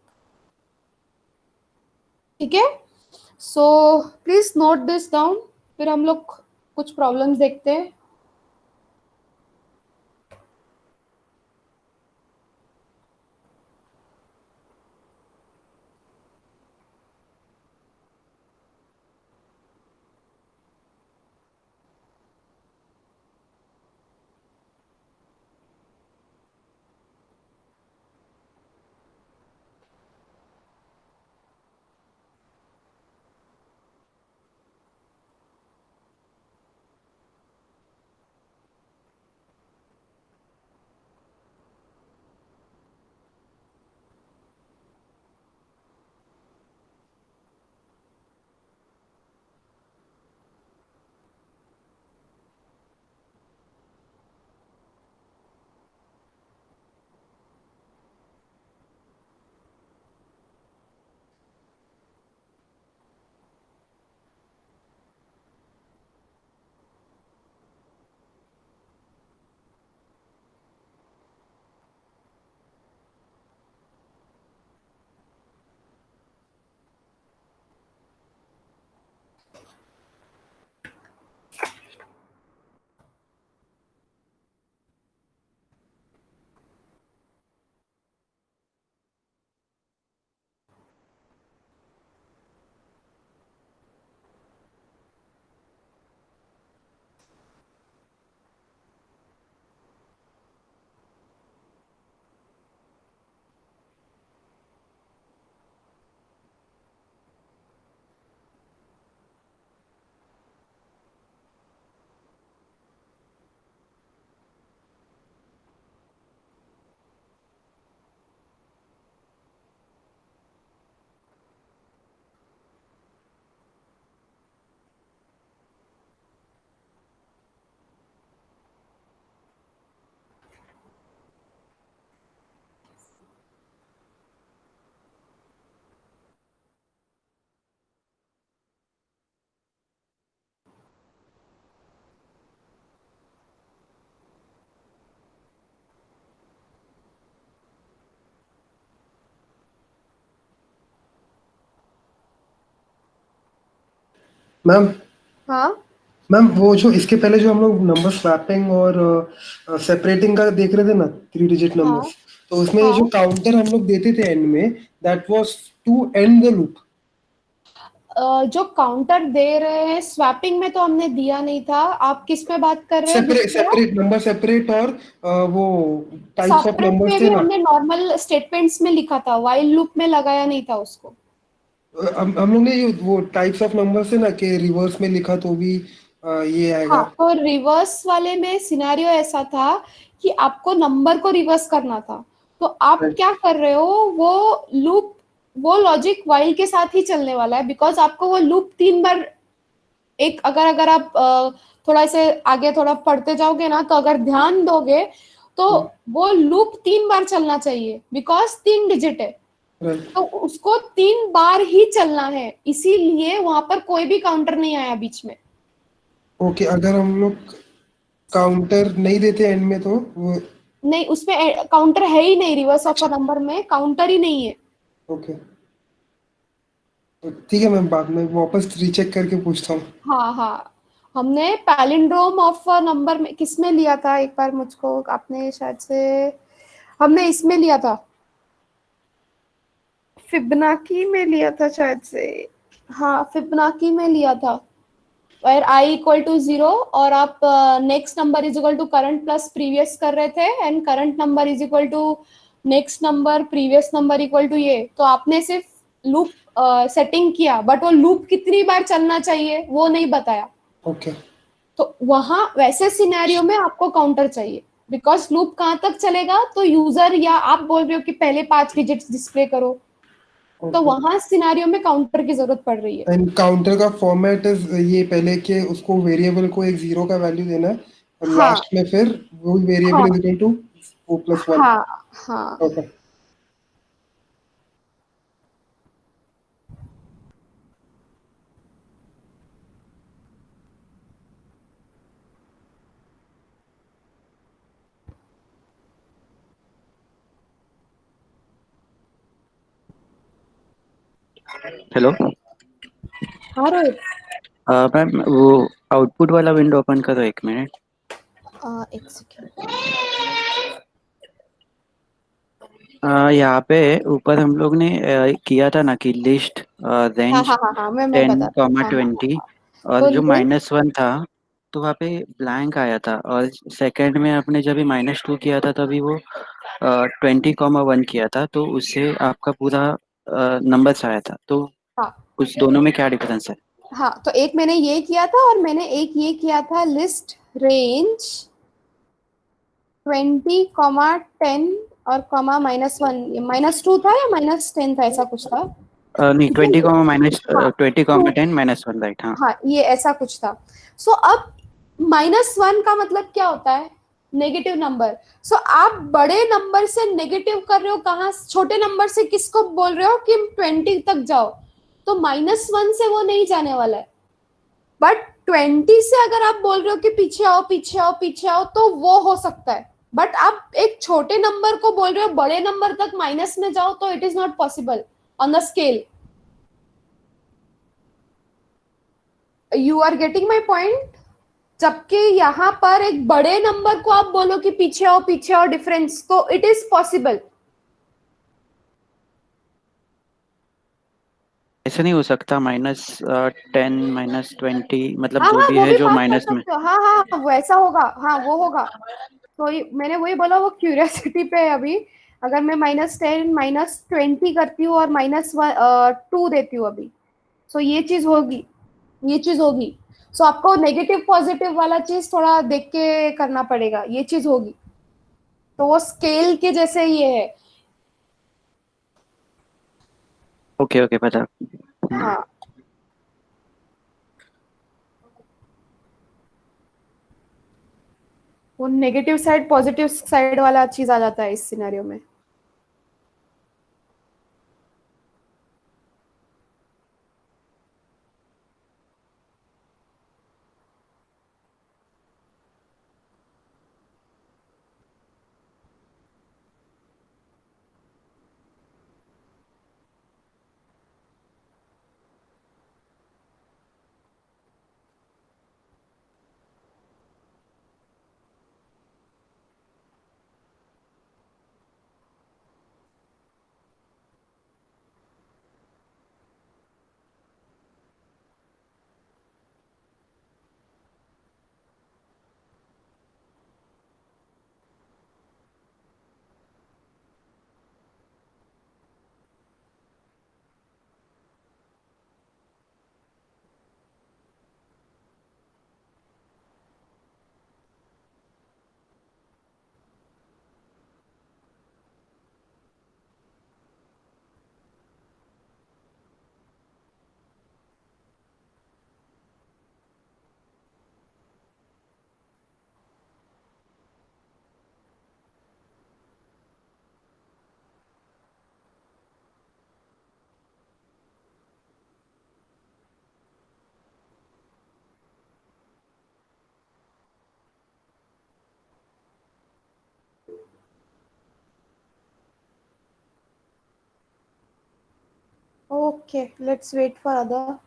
ठीक है, so please note this down, फिर हम लोग कुछ प्रॉब्लम्स देखते हैं। मैम हाँ मैम वो जो इसके पहले जो हम लोग नंबर स्वैपिंग और सेपरेटिंग का देख रहे थे ना, 3 डिजिट हाँ नंबर्स, तो उसमें ये जो हाँ। काउंटर हम लोग देते थे एंड में, that was to end the loop. जो काउंटर दे रहे हैं स्वैपिंग में तो हमने दिया नहीं था। आप किस में बात कर रहे हैं सेपरेट दूसरे? सेपरेट नंबर सेपरेट, और वो टाइप्स ऑफ सेपरेट नंबर्स में थे भी ना। हमने नॉर्मल स्टेटमेंट्स में लिखा था, व्हाइल लूप में लगाया नहीं था उसको। हम लोग ने ये वो टाइप्स ऑफ नंबर्स थे ना कि रिवर्स में लिखा तो भी ये हाँ, आएगा। तो रिवर्स वाले में सिनेरियो ऐसा था कि आपको नंबर को रिवर्स करना था। तो आप राइट। क्या कर रहे हो, वो लूप, वो लॉजिक व्हाइल के साथ ही चलने वाला है, बिकॉज आपको वो लूप 3 बार, एक अगर अगर आप थोड़ा इसे आगे थोड़ा पढ़ते जाओगे ना, तो अगर ध्यान दोगे तो वो लूप 3 बार चलना चाहिए, बिकॉज 3 डिजिट है। राइट। तो उसको 3 बार ही चलना है, इसीलिए वहां पर कोई भी काउंटर नहीं आया बीच में। ओके, अगर हम लोग काउंटर नहीं देते एंड में तो वो। नहीं, उसमें काउंटर है ही नहीं, रिवर्स ऑफ अ नंबर में काउंटर ही नहीं है। ओके, तो ठीक है, मैं बाद में वापस रीचेक करके पूछता हूँ। हाँ हाँ। हमने पैलिंड्रोम ऑफ अ नंबर में किस में लिया था, एक बार मुझको आपने शायद से, हमने इसमें लिया था, फिबनाकी में लिया था शायद से। हाँ, फिबनाकी में लिया था, वेर आई इक्वल टू 0, और आप next number is equal to current plus previous कर रहे थे, and current number is equal to next number previous number equal to ये। तो आपने सिर्फ लूप सेटिंग किया, बट वो लूप कितनी बार चलना चाहिए वो नहीं बताया। ओके। तो वहां वैसे सिनेरियो में आपको काउंटर चाहिए, बिकॉज लूप कहाँ तक चलेगा, तो यूजर या आप बोल रहे हो कि पहले 5 डिजिट्स डिस्प्ले करो, तो ओके, वहां सिनेरियो में काउंटर की जरूरत पड़ रही है। एंड काउंटर का फॉर्मेट इज ये, पहले के उसको वेरिएबल को एक जीरो का वैल्यू देना है, और हाँ लास्ट में फिर वो वेरिएबल हाँ is equal to o plus one. हाँ हाँ। ओके। हेलो। रोहित, मैम वो आउटपुट वाला विंडो ओपन करो, 1 मिनट। एक सेकेंड। यहाँ पे ऊपर हम लोग ने किया था ना कि लिस्ट हाँ रेंज हाँ हाँ हाँ, मैं टेन बता, कॉमा हाँ हाँ हाँ ट्वेंटी हाँ। और तो जो लिस्ट, -1 था, तो वहाँ पे ब्लैंक आया था। और सेकंड में आपने जब -2 किया था तभी वो 20,1 किया था, तो उससे आपका पूरा नंबर्स आया था। तो हाँ उस दोनों में क्या डिफरेंस है? हाँ, तो एक मैंने ये किया था और मैंने एक ये किया था, लिस्ट रेंज 20,10 और कॉमा -1, -2 था या -10 था, ऐसा कुछ था। नहीं, ठीक है, 20 कॉमा माइनस हाँ 20 कॉमा टू, 10 -1, राइट? हाँ। हाँ ये ऐसा कुछ था। सो अब -1 का मतलब क्या होता है, नेगेटिव नंबर। सो आप बड़े नंबर से नेगेटिव कर रहे हो, कहाँ छोटे नंबर से किसको बोल रहे हो कि 20 तक जाओ, तो -1 से वो नहीं जाने वाला है। बट 20 से अगर आप बोल रहे हो कि पीछे आओ पीछे आओ पीछे आओ, तो वो हो सकता है। बट आप एक छोटे नंबर को बोल रहे हो बड़े नंबर तक माइनस में जाओ, तो it is not possible on the scale. You are getting my point? जबकि यहाँ पर एक बड़े नंबर को आप बोलो कि पीछे आओ डिफरेंस, तो इट इज पॉसिबल। ऐसा नहीं हो सकता, -10 -20, मतलब हाँ जो हाँ, भी वो है भी जो बात कर माइनस में। सकते हो, हाँ हाँ वैसा होगा, हाँ वो होगा। तो मैंने वही बोला, वो क्यूरियोसिटी पे है अभी। अगर मैं -10 -20 करती हूँ और -2 देती हूँ अभी, सो ये चीज होगी, ये चीज होगी। सो आपको नेगेटिव पॉजिटिव वाला चीज थोड़ा देख के करना पड़ेगा, ये चीज होगी। तो वो स्केल के जैसे ये है। ओके ओके, पता। हाँ, वो नेगेटिव साइड पॉजिटिव साइड वाला चीज आ जाता है इस सिनेरियो में। Okay, let's wait for other.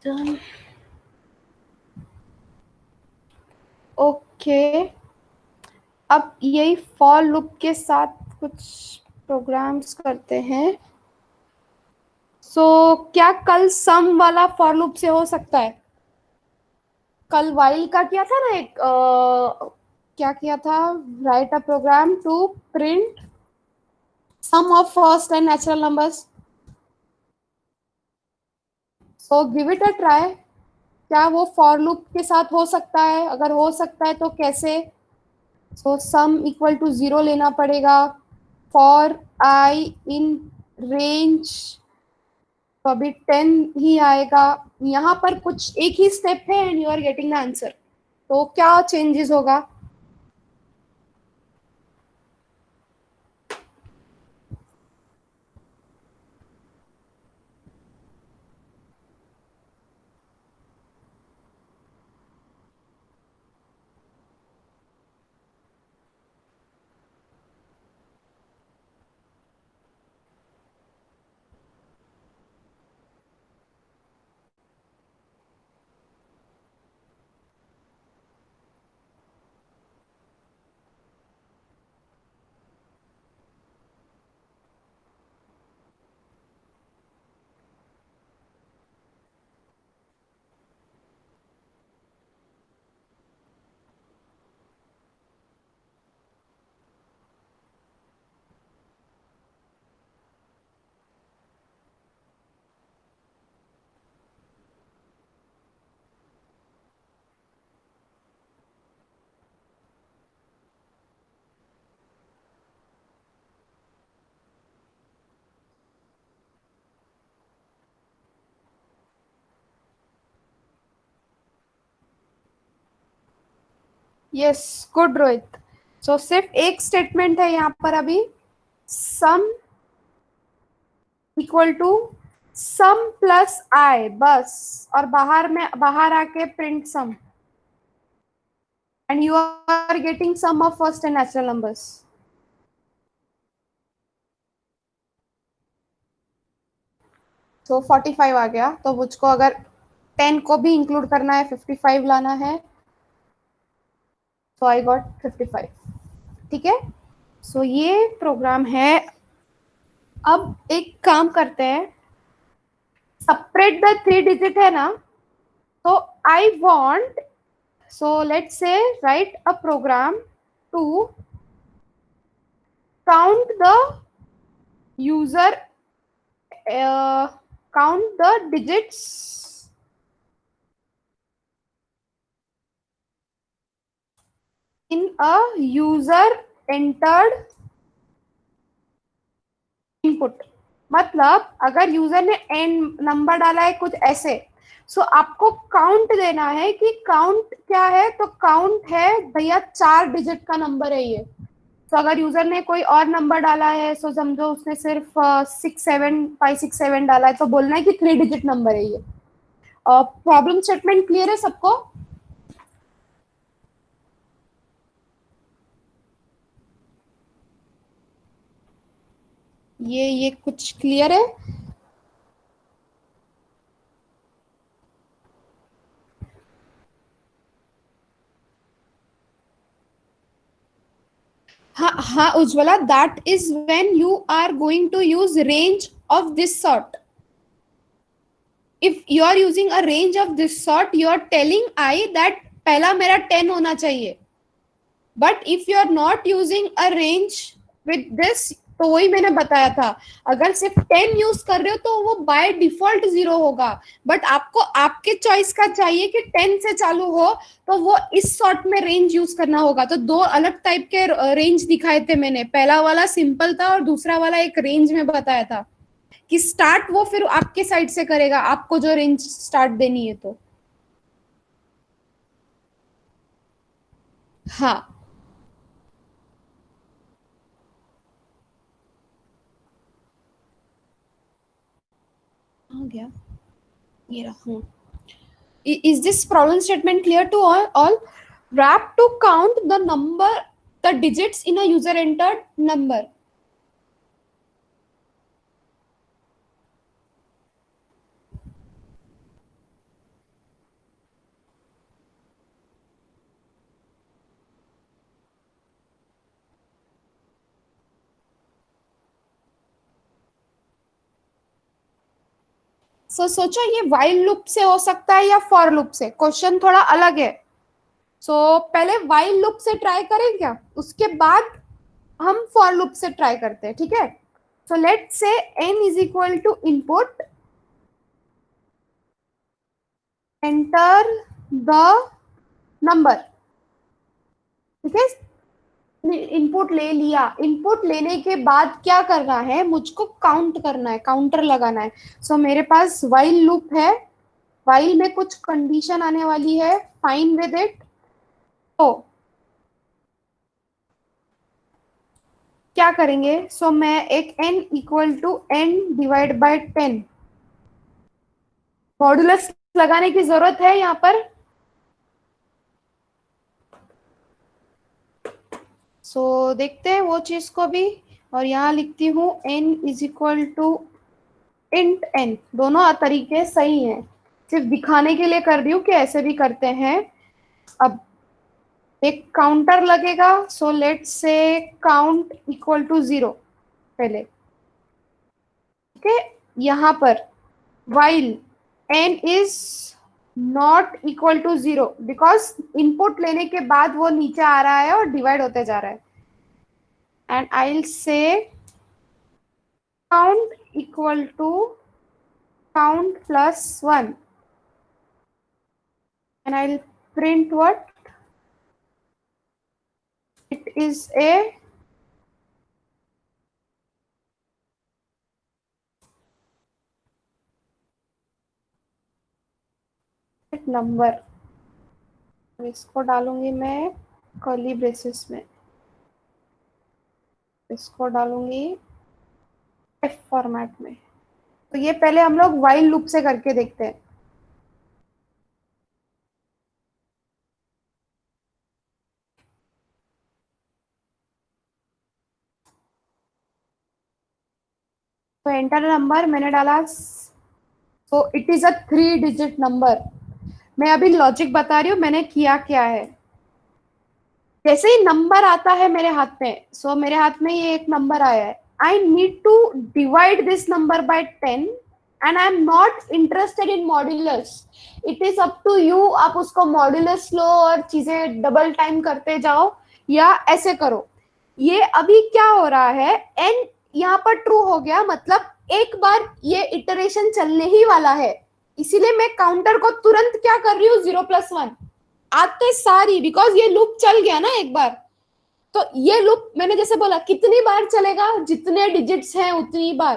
Done. Okay. अब यही फॉर लूप के साथ कुछ प्रोग्राम्स करते हैं. क्या कल सम वाला फॉर लूप से हो सकता है? कल वाइल का किया था ना एक, क्या किया था? Write a program to print sum of first and natural numbers. So give it a try. क्या वो फॉर लूप के साथ हो सकता है? अगर हो सकता है तो कैसे? सम इक्वल टू 0 लेना पड़ेगा. फॉर आई इन रेंज, तो अभी 10 ही आएगा. यहाँ पर कुछ एक ही स्टेप है and you are getting the answer. तो क्या चेंजेस होगा? Yes, good Rohit. सिर्फ एक स्टेटमेंट है यहाँ पर अभी. Sum equal to sum plus I, बस. और बाहर आके print sum and you are getting sum of first and natural numbers. तो 45 आ गया. तो मुझको अगर 10 को भी इंक्लूड करना है, 55 लाना है. I got 55. ठीक है. ये प्रोग्राम है. अब एक काम करते हैं. सेपरेट द 3 डिजिट है ना. तो I want, let's say write a program to count the user, count the digits in a user entered input, मतलब अगर यूजर ने एन नंबर डाला है कुछ ऐसे, सो आपको काउंट देना है कि काउंट क्या है, तो काउंट है भैया 4 डिजिट का नंबर है ये। तो अगर यूजर ने कोई और नंबर डाला है, सो समझो उसने सिर्फ 567 डाला है, तो बोलना है कि 3 डिजिट नंबर है ये। प्रॉब्लम स्टेटमेंट क्लियर है सबको? ये कुछ क्लियर है? हाँ Ujjwala, that is when you are going to use range of this sort. If you are using a range of this sort, you are telling I that पहला मेरा 10 होना चाहिए. But if you are not using a range with this, तो वही मैंने बताया था, अगर सिर्फ 10 यूज कर रहे हो तो वो बाय डिफॉल्ट 0 होगा. बट आपको आपके चॉइस का चाहिए कि 10 से चालू हो, तो वो इस सॉर्ट में रेंज यूज करना होगा. तो दो अलग टाइप के रेंज दिखाए थे मैंने, पहला वाला सिंपल था और दूसरा वाला एक रेंज में बताया था कि स्टार्ट वो फिर आपके साइड से करेगा, आपको जो रेंज स्टार्ट देनी है. तो हाँ, आ गया ये रहा. Is this problem statement clear to all? Wrap to count the number, the digits in a user entered number. सोचो ये while लूप से हो सकता है या for लूप से, क्वेश्चन थोड़ा अलग है. पहले while लूप से ट्राई करें क्या, उसके बाद हम for लूप से ट्राई करते हैं, ठीक है? Let's say n is equal to input, enter the number, ठीक है? इनपुट ले लिया, इनपुट लेने के बाद क्या करना है, मुझको काउंट करना है, काउंटर लगाना है. मेरे पास while लूप है, while में कुछ कंडीशन आने वाली है, फाइन विद इट. तो क्या करेंगे, मैं एक n equal to n divide by 10 modulus लगाने की जरूरत है यहाँ पर. देखते हैं वो चीज को भी. और यहाँ लिखती हूँ n is equal to int n. दोनों तरीके सही हैं, सिर्फ दिखाने के लिए कर रही हूँ कि ऐसे भी करते हैं. अब एक काउंटर लगेगा, let's say count equal to 0 पहले, ठीक है? यहाँ पर while n is not equal to 0, because input लेने के बाद वो नीचे आ रहा है और डिवाइड होते जा रहा है. And I will say count equal to count plus 1, and I will print what it is a number. इसको डालूंगी मैं कर्ली ब्रेसेस में, इसको डालूंगी एफ फॉर्मेट में. तो ये पहले हम लोग while लूप से करके देखते हैं. तो एंटर नंबर मैंने डाला, it is a 3 digit number. मैं अभी लॉजिक बता रही हूँ मैंने किया क्या है. जैसे ही नंबर आता है मेरे हाथ में, मेरे हाथ में ये एक नंबर आया है, I need to divide this number by 10 and I am not interested in modulus. It is up to you, आप उसको मॉड्यूलस लो और चीजें डबल टाइम करते जाओ या ऐसे करो. ये अभी क्या हो रहा है, n यहाँ पर ट्रू हो गया, मतलब एक बार ये इटरेशन चलने ही वाला है, इसीलिए मैं काउंटर को तुरंत क्या कर रही हूँ 0+1 आते सारी, बिकॉज ये लूप चल गया ना एक बार. तो ये लूप मैंने जैसे बोला कितनी बार चलेगा, जितने डिजिट्स हैं उतनी बार।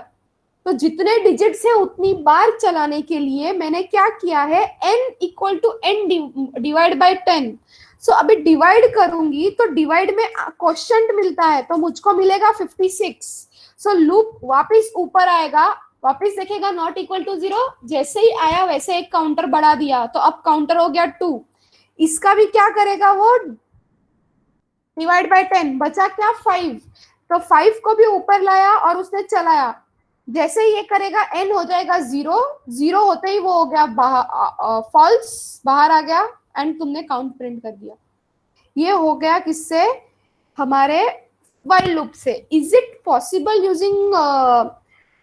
तो जितने डिजिट्स हैं उतनी बार चलाने के लिए मैंने क्या किया है, n equal to n divide by 10। So अभी डिवाइड करूंगी तो डिवाइड में क्वोशंट मिलता है, तो मुझको मिलेगा 56। सो लूप वापस ऊपर आएगा, वापस देखेगा नॉट इक्वल टू 0, जैसे ही आया वैसे एक काउंटर बढ़ा दिया, तो अब काउंटर हो गया 2। इसका भी क्या करेगा वो, डिवाइड बाय 10, बचा क्या 5। तो 5 को भी ऊपर लाया और उसने चलाया, जैसे ही ये करेगा n हो जाएगा 0, 0 होते ही वो हो गया फॉल्स, बाहर आ गया, एंड तुमने काउंट प्रिंट कर दिया। ये हो गया किससे, हमारे while लूप से। Is it possible using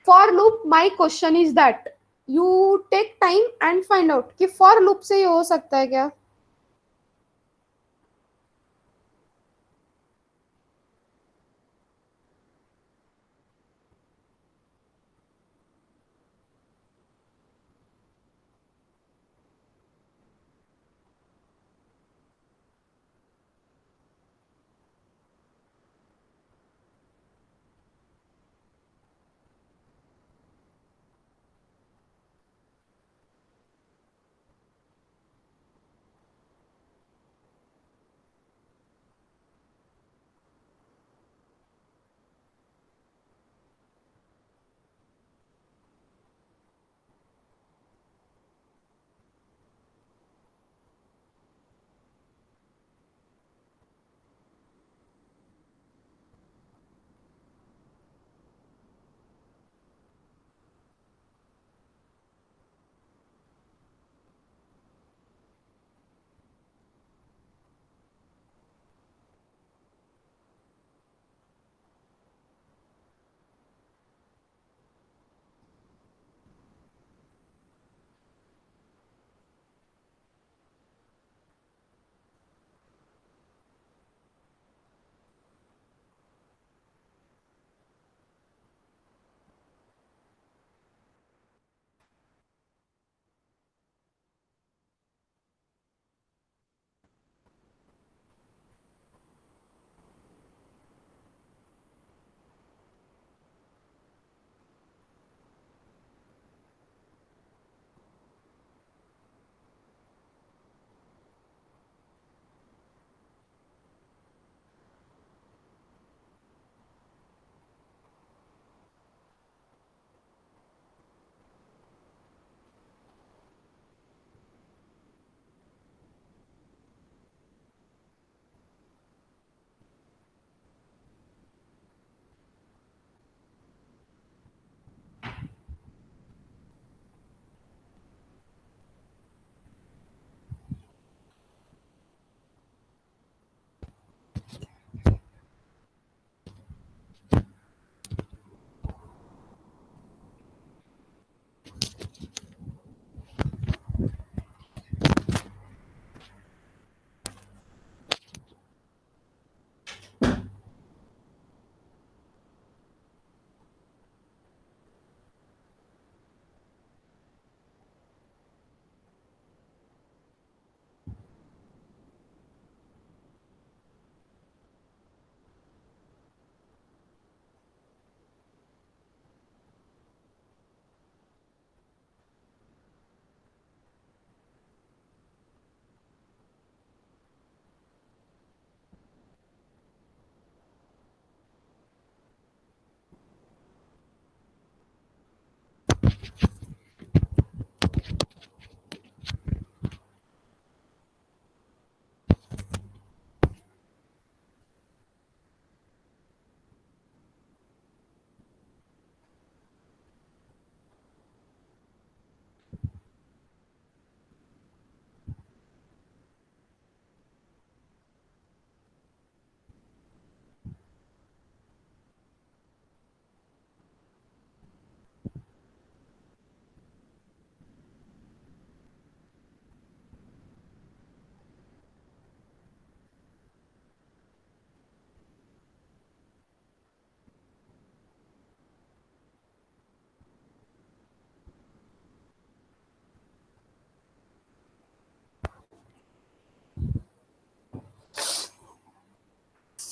for loop? My question is that you take time and find out कि फॉर लूप से ये हो सकता है क्या।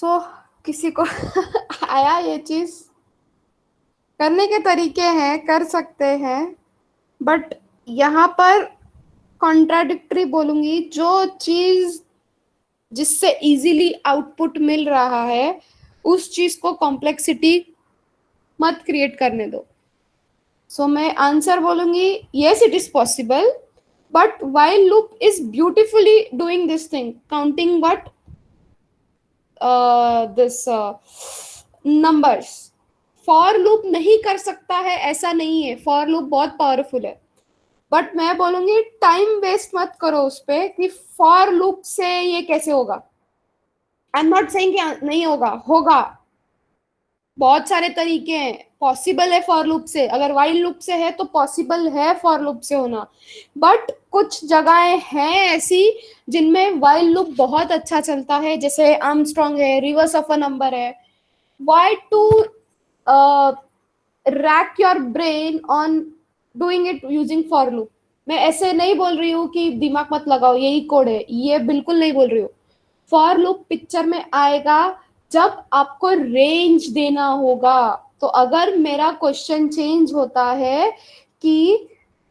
सो किसी को आया ये चीज? करने के तरीके हैं, कर सकते हैं, बट यहाँ पर कॉन्ट्राडिक्टरी बोलूंगी। जो चीज जिससे इजीली आउटपुट मिल रहा है उस चीज को कॉम्प्लेक्सिटी मत क्रिएट करने दो। सो मैं आंसर बोलूंगी yes, it is possible, but while loop is beautifully doing this thing, counting what this numbers. For loop नहीं कर सकता है ऐसा नहीं है, फॉर लूप बहुत पावरफुल है, बट मैं बोलूंगी टाइम वेस्ट मत करो उस पे कि फॉर लूप से ये कैसे होगा। आई एम नॉट सेइंग कि नहीं होगा, होगा। बहुत सारे तरीके हैं, पॉसिबल है फॉर लूप से, अगर वाइल लूप से है तो पॉसिबल है फॉर लूप से होना, बट कुछ जगहें हैं ऐसी जिनमें वाइल लूप बहुत अच्छा चलता है, जैसे आर्मस्ट्रॉन्ग है, रिवर्स ऑफ अ नंबर है। Why to rack your brain on doing it using for loop? मैं ऐसे नहीं बोल रही हूँ कि दिमाग मत लगाओ यही कोड है, ये बिल्कुल नहीं बोल रही हूँ। फॉर लूप पिक्चर में आएगा जब आपको रेंज देना होगा। तो अगर मेरा क्वेश्चन चेंज होता है कि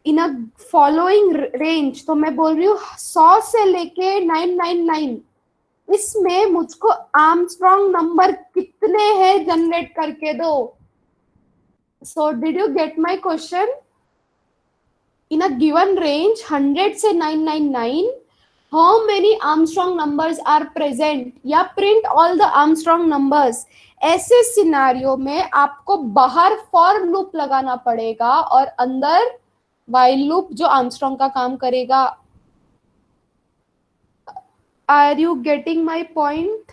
इन अ फॉलोइंग रेंज, तो मैं बोल रही हूँ 100 से लेके 999, इसमें मुझको आर्मस्ट्रॉन्ग नंबर कितने हैं जनरेट करके दो। So did you get my question? In a given range 100 से 999, how many Armstrong numbers are present, या print all the Armstrong numbers। ऐसे सिनारियो में आपको बाहर फॉर लूप लगाना पड़ेगा और अंदर वाइल लूप जो आर्मस्ट्रॉन्ग का काम करेगा। Are you getting my point?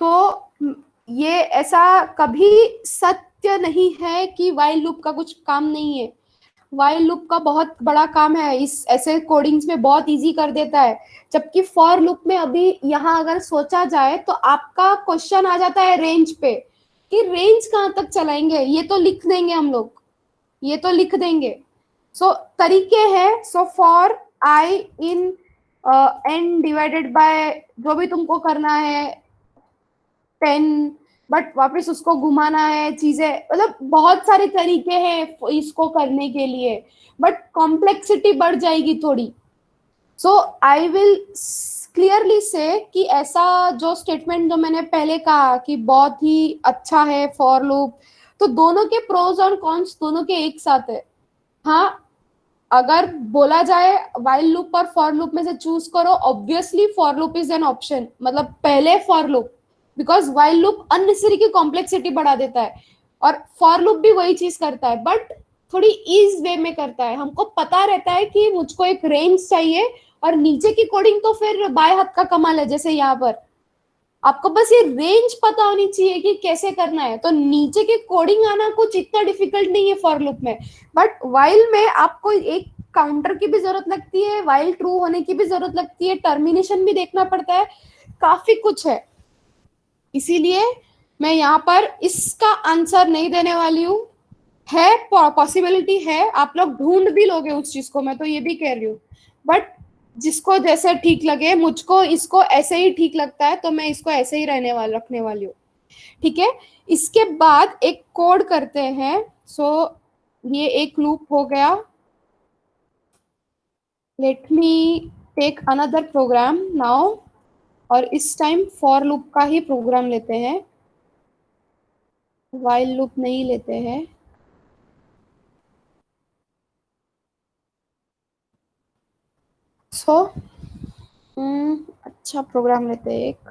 तो ये ऐसा कभी सत्य नहीं है कि वाइल लूप का कुछ काम नहीं है। वाइल लूप का बहुत बड़ा काम है, इस ऐसे कोडिंग्स में बहुत इजी कर देता है। जबकि फॉर लूप में अभी यहाँ अगर सोचा जाए तो आपका क्वेश्चन आ जाता है रेंज पे, कि रेंज कहाँ तक चलाएंगे, ये तो लिख देंगे हम लोग, ये तो लिख देंगे। सो तरीके हैं। So for I in an divided by जो भी तुमको करना है 10, बट वापस उसको घुमाना है चीजें, मतलब बहुत सारे तरीके हैं इसको करने के लिए, बट कॉम्प्लेक्सिटी बढ़ जाएगी थोड़ी। सो आई विल क्लियरली से कि ऐसा जो स्टेटमेंट जो मैंने पहले कहा कि बहुत ही अच्छा है फॉर लूप, तो दोनों के प्रोज और कॉन्स दोनों के एक साथ है। हाँ, अगर बोला जाए वाइल लूप और फॉर लूप में से चूज करो, obviously for loop is an option, मतलब पहले for loop, because while loop unnecessary की कॉम्प्लेक्सिटी बढ़ा देता है और फॉर लूप भी वही चीज करता है, बट थोड़ी ईज वे में करता है। हमको पता रहता है कि मुझको एक रेंज चाहिए, और नीचे की कोडिंग तो फिर बाएं हाथ का कमाल है। जैसे यहाँ पर आपको बस ये रेंज पता होनी चाहिए कि कैसे करना है, तो नीचे की कोडिंग आना कुछ इतना डिफिकल्ट नहीं है फॉर लूप में। बट वाइल में आपको एक काउंटर की भी जरूरत लगती है, वाइल ट्रू होने की भी जरूरत लगती है, टर्मिनेशन भी देखना पड़ता है, काफी कुछ है। इसीलिए मैं यहाँ पर इसका आंसर नहीं देने वाली हूँ। है पॉसिबिलिटी है, आप लोग ढूंढ भी लोगे उस चीज को, मैं तो ये भी कह रही हूँ, बट जिसको जैसे ठीक लगे, मुझको इसको ऐसे ही ठीक लगता है तो मैं इसको ऐसे ही रखने वाली हूँ। ठीक है, इसके बाद एक कोड करते हैं। सो ये एक लूप हो गया। Let me take another program now, और इस टाइम फॉर लूप का ही प्रोग्राम लेते हैं, वाइल लूप नहीं लेते हैं। सो अच्छा प्रोग्राम लेते हैं एक।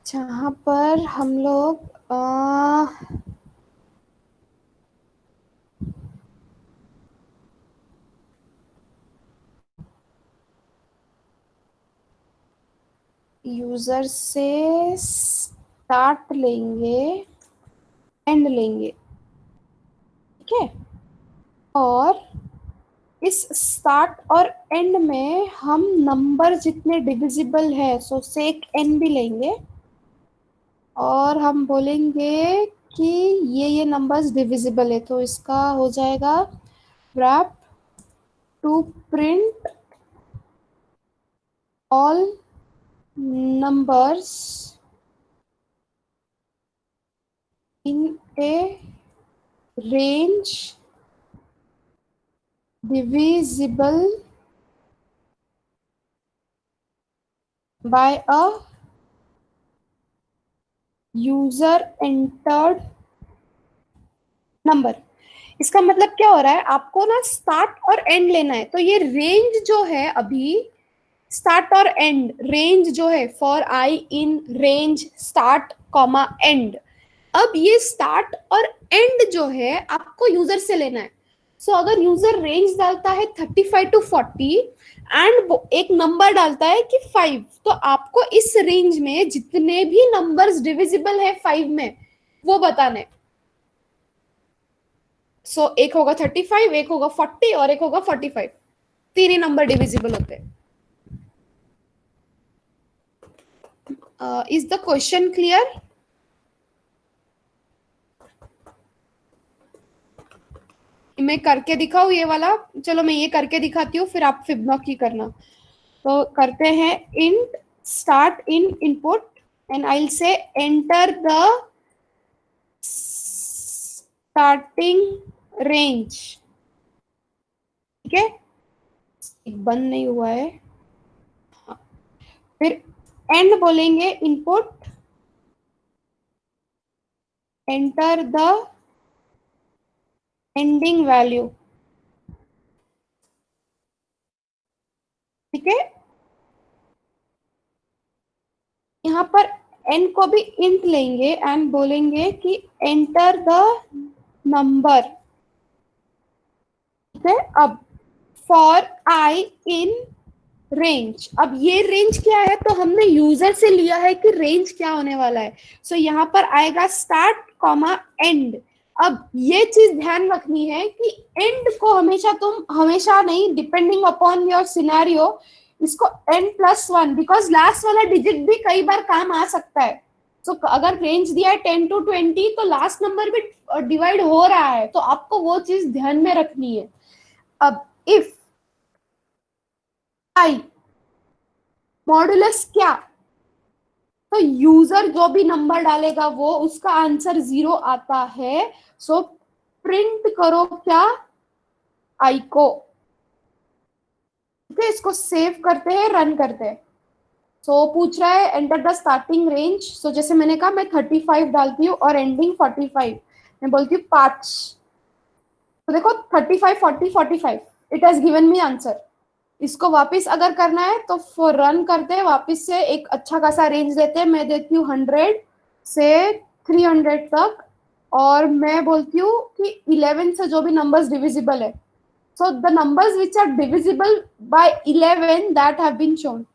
जहाँ पर हम लोग यूजर से स्टार्ट लेंगे, एंड लेंगे, ठीक है। और इस स्टार्ट और एंड में हम नंबर जितने डिविजिबल है सो सेक एन भी लेंगे, और हम बोलेंगे कि ये नंबर्स डिविजिबल है, तो इसका हो जाएगा wrap to print all numbers in a range divisible by a user entered number। इसका मतलब क्या हो रहा है, आपको ना स्टार्ट और एंड लेना है, तो ये रेंज जो है अभी स्टार्ट और एंड, रेंज जो है for I in range start comma and, अब ये स्टार्ट और एंड जो है आपको यूजर से लेना है। सो अगर यूजर रेंज डालता है 35 to 40 एंड एक नंबर डालता है कि 5, तो आपको इस रेंज में जितने भी नंबर्स डिविजिबल है 5 में वो बताने। सो एक होगा 35, एक होगा 40 और एक होगा 45, तीन ही नंबर डिविजिबल होते हैं। Is the question clear? मैं करके दिखाऊं ये वाला? चलो मैं ये करके दिखाती हूँ, फिर आप फिबोनाची करना। तो करते हैं int start in input and I will से एंटर द स्टार्टिंग रेंज, ठीक है। बंद नहीं हुआ है। हाँ। फिर एंड बोलेंगे input enter the ending value, ठीक है। यहाँ पर एन को भी इंट लेंगे एंड बोलेंगे कि एंटर द नंबर, ठीक है। अब फॉर आई इन रेंज, अब ये रेंज क्या है, तो हमने यूजर से लिया है कि रेंज क्या होने वाला है। सो यहाँ पर आएगा स्टार्ट कॉमा एंड। अब ये चीज ध्यान रखनी है कि एंड को हमेशा तुम, हमेशा नहीं, डिपेंडिंग अपॉन योर सिनेरियो, इसको n+1, बिकॉज लास्ट वाला डिजिट भी कई बार काम आ सकता है। सो अगर रेंज दिया है 10 to 20 तो लास्ट नंबर भी डिवाइड हो रहा है, तो आपको वो चीज ध्यान में रखनी है। अब इफ आई मॉडुलस क्या, तो यूजर जो भी नंबर डालेगा वो उसका आंसर 0 आता है। सो प्रिंट करो क्या, आई को, ठीक है। इसको सेव करते हैं, रन करते हैं। सो पूछ रहा है एंटर द स्टार्टिंग रेंज। सो जैसे मैंने कहा मैं 35 डालती हूँ और एंडिंग 45, मैं बोलती हूँ 5। तो देखो 35 40 45, it has given me answer. इसको वापस अगर करना है तो फॉर रन करते हैं, वापस से एक अच्छा खासा रेंज देते हैं। मैं देती हूँ 100 से 300 तक, और मैं बोलती हूँ कि 11 से जो भी नंबर्स डिविजिबल है, so the numbers which are divisible by 11 that have been shown.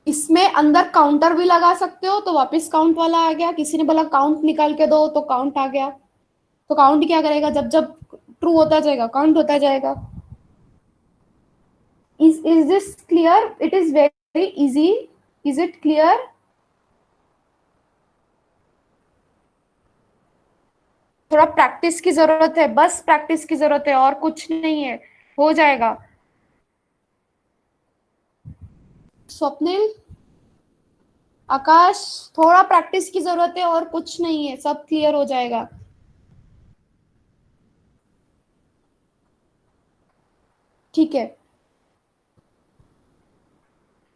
इसमें अंदर काउंटर भी लगा सकते हो, तो वापस काउंट वाला आ गया। किसी ने बोला काउंट निकाल के दो, तो काउंट आ गया। तो काउंट क्या करेगा, जब जब ट्रू होता जाएगा काउंट होता जाएगा। is this clear? It is very easy. Is it clear? थोड़ा प्रैक्टिस की जरूरत है, बस प्रैक्टिस की जरूरत है, और कुछ नहीं है, हो जाएगा। स्वप्निल, आकाश, थोड़ा प्रैक्टिस की जरूरत है, और कुछ नहीं है, सब क्लियर हो जाएगा। ठीक है,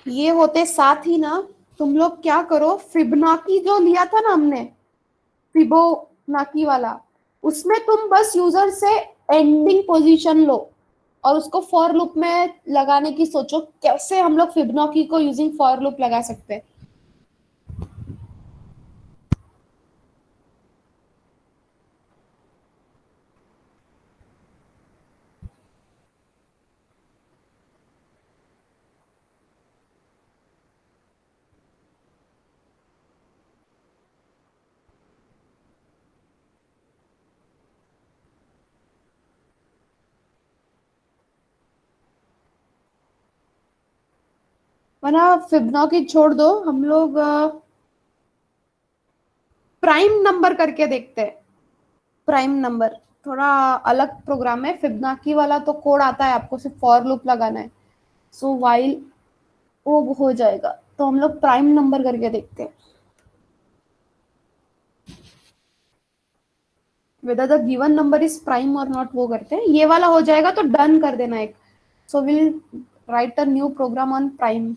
ये होते साथ ही ना, तुम लोग क्या करो, फिबोनाची जो लिया था ना हमने, फिबोनाची वाला, उसमें तुम बस यूजर से एंडिंग पोजीशन लो और उसको फॉर लूप में लगाने की सोचो, कैसे हम लोग फिबोनाची को यूजिंग फॉर लूप लगा सकते हैं। है ना, फिबोनाची छोड़ दो, हम लोग प्राइम नंबर करके देखते हैं। प्राइम नंबर थोड़ा अलग प्रोग्राम है। फिबोनाची वाला तो कोड आता है, आपको सिर्फ फॉर लूप लगाना है। सो वाइल वो हो जाएगा, तो हम लोग प्राइम नंबर करके देखते हैं, whether the given number is prime or not, वो करते हैं। ये वाला हो जाएगा तो डन कर देना एक। So will write a new program on prime.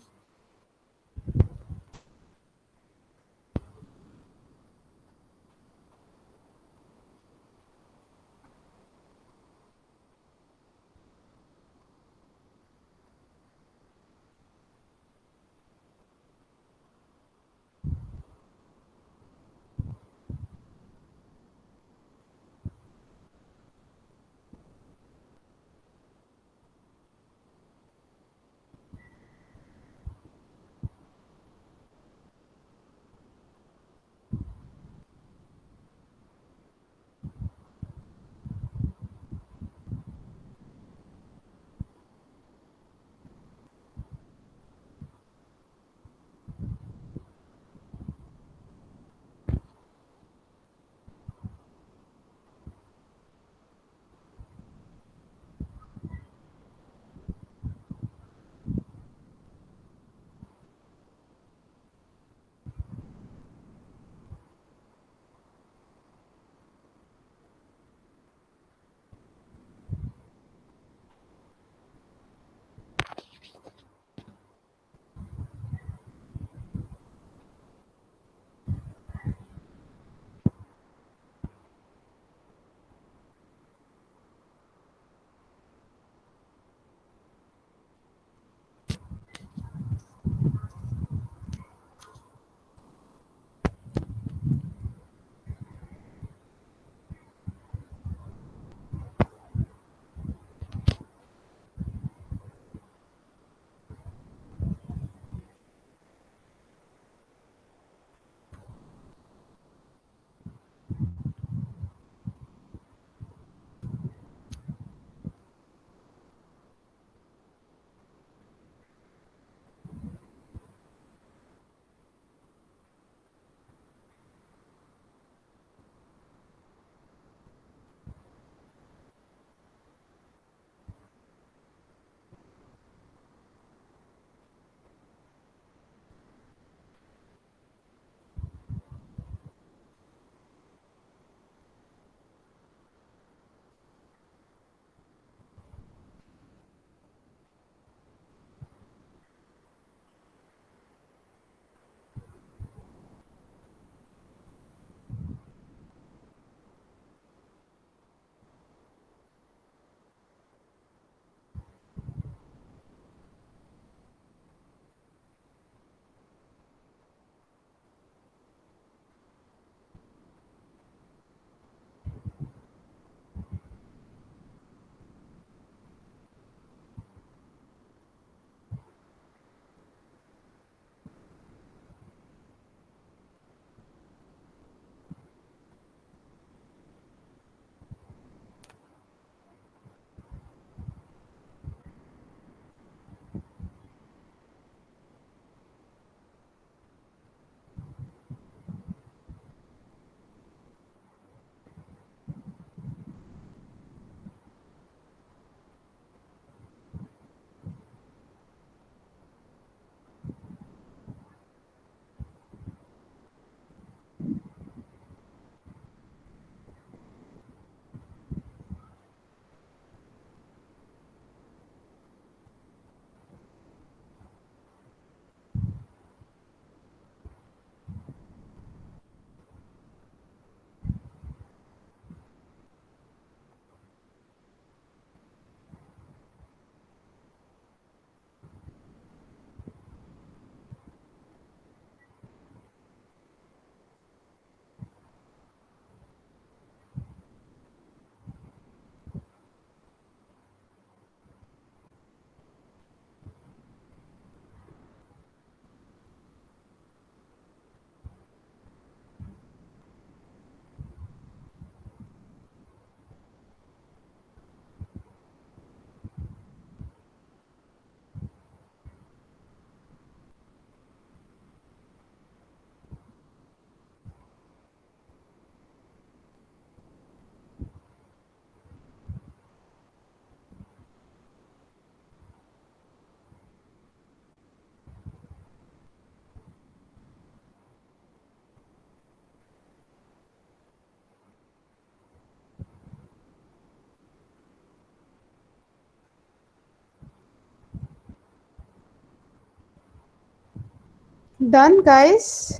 Done guys?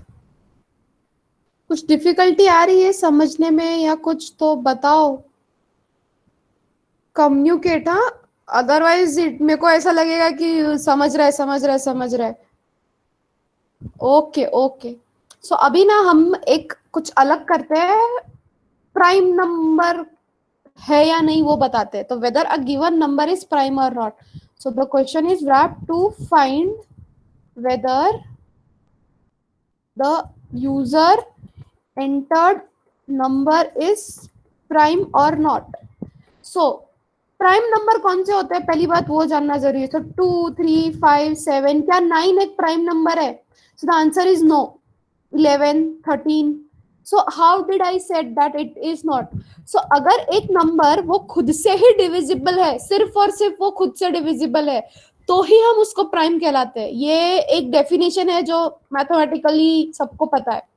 कुछ डिफिकल्टी आ रही है समझने में या कुछ तो बताओ, कम्युनिकेट। हाँ, अदरवाइज मेरे को ऐसा लगेगा कि समझ रहा है समझ रहा है समझ रहा है। ओके ओके, सो अभी ना हम एक कुछ अलग करते हैं, प्राइम नंबर है या नहीं वो बताते हैं। तो whether a given number is prime or not, so the question is wrap to find whether the user entered number is prime or not. So prime number कौन से होते हैं, पहली बात वो जानना जरूरी है। तो 2, 3, 5, 7, क्या 9 एक प्राइम नंबर है? So the answer is no. 11, 13, so how did I said that it is not? So अगर एक नंबर वो खुद से ही डिविजिबल है, सिर्फ और सिर्फ वो खुद से डिविजिबल है, तो ही हम उसको प्राइम कहलाते हैं। ये एक डेफिनेशन है जो मैथमेटिकली सबको पता है।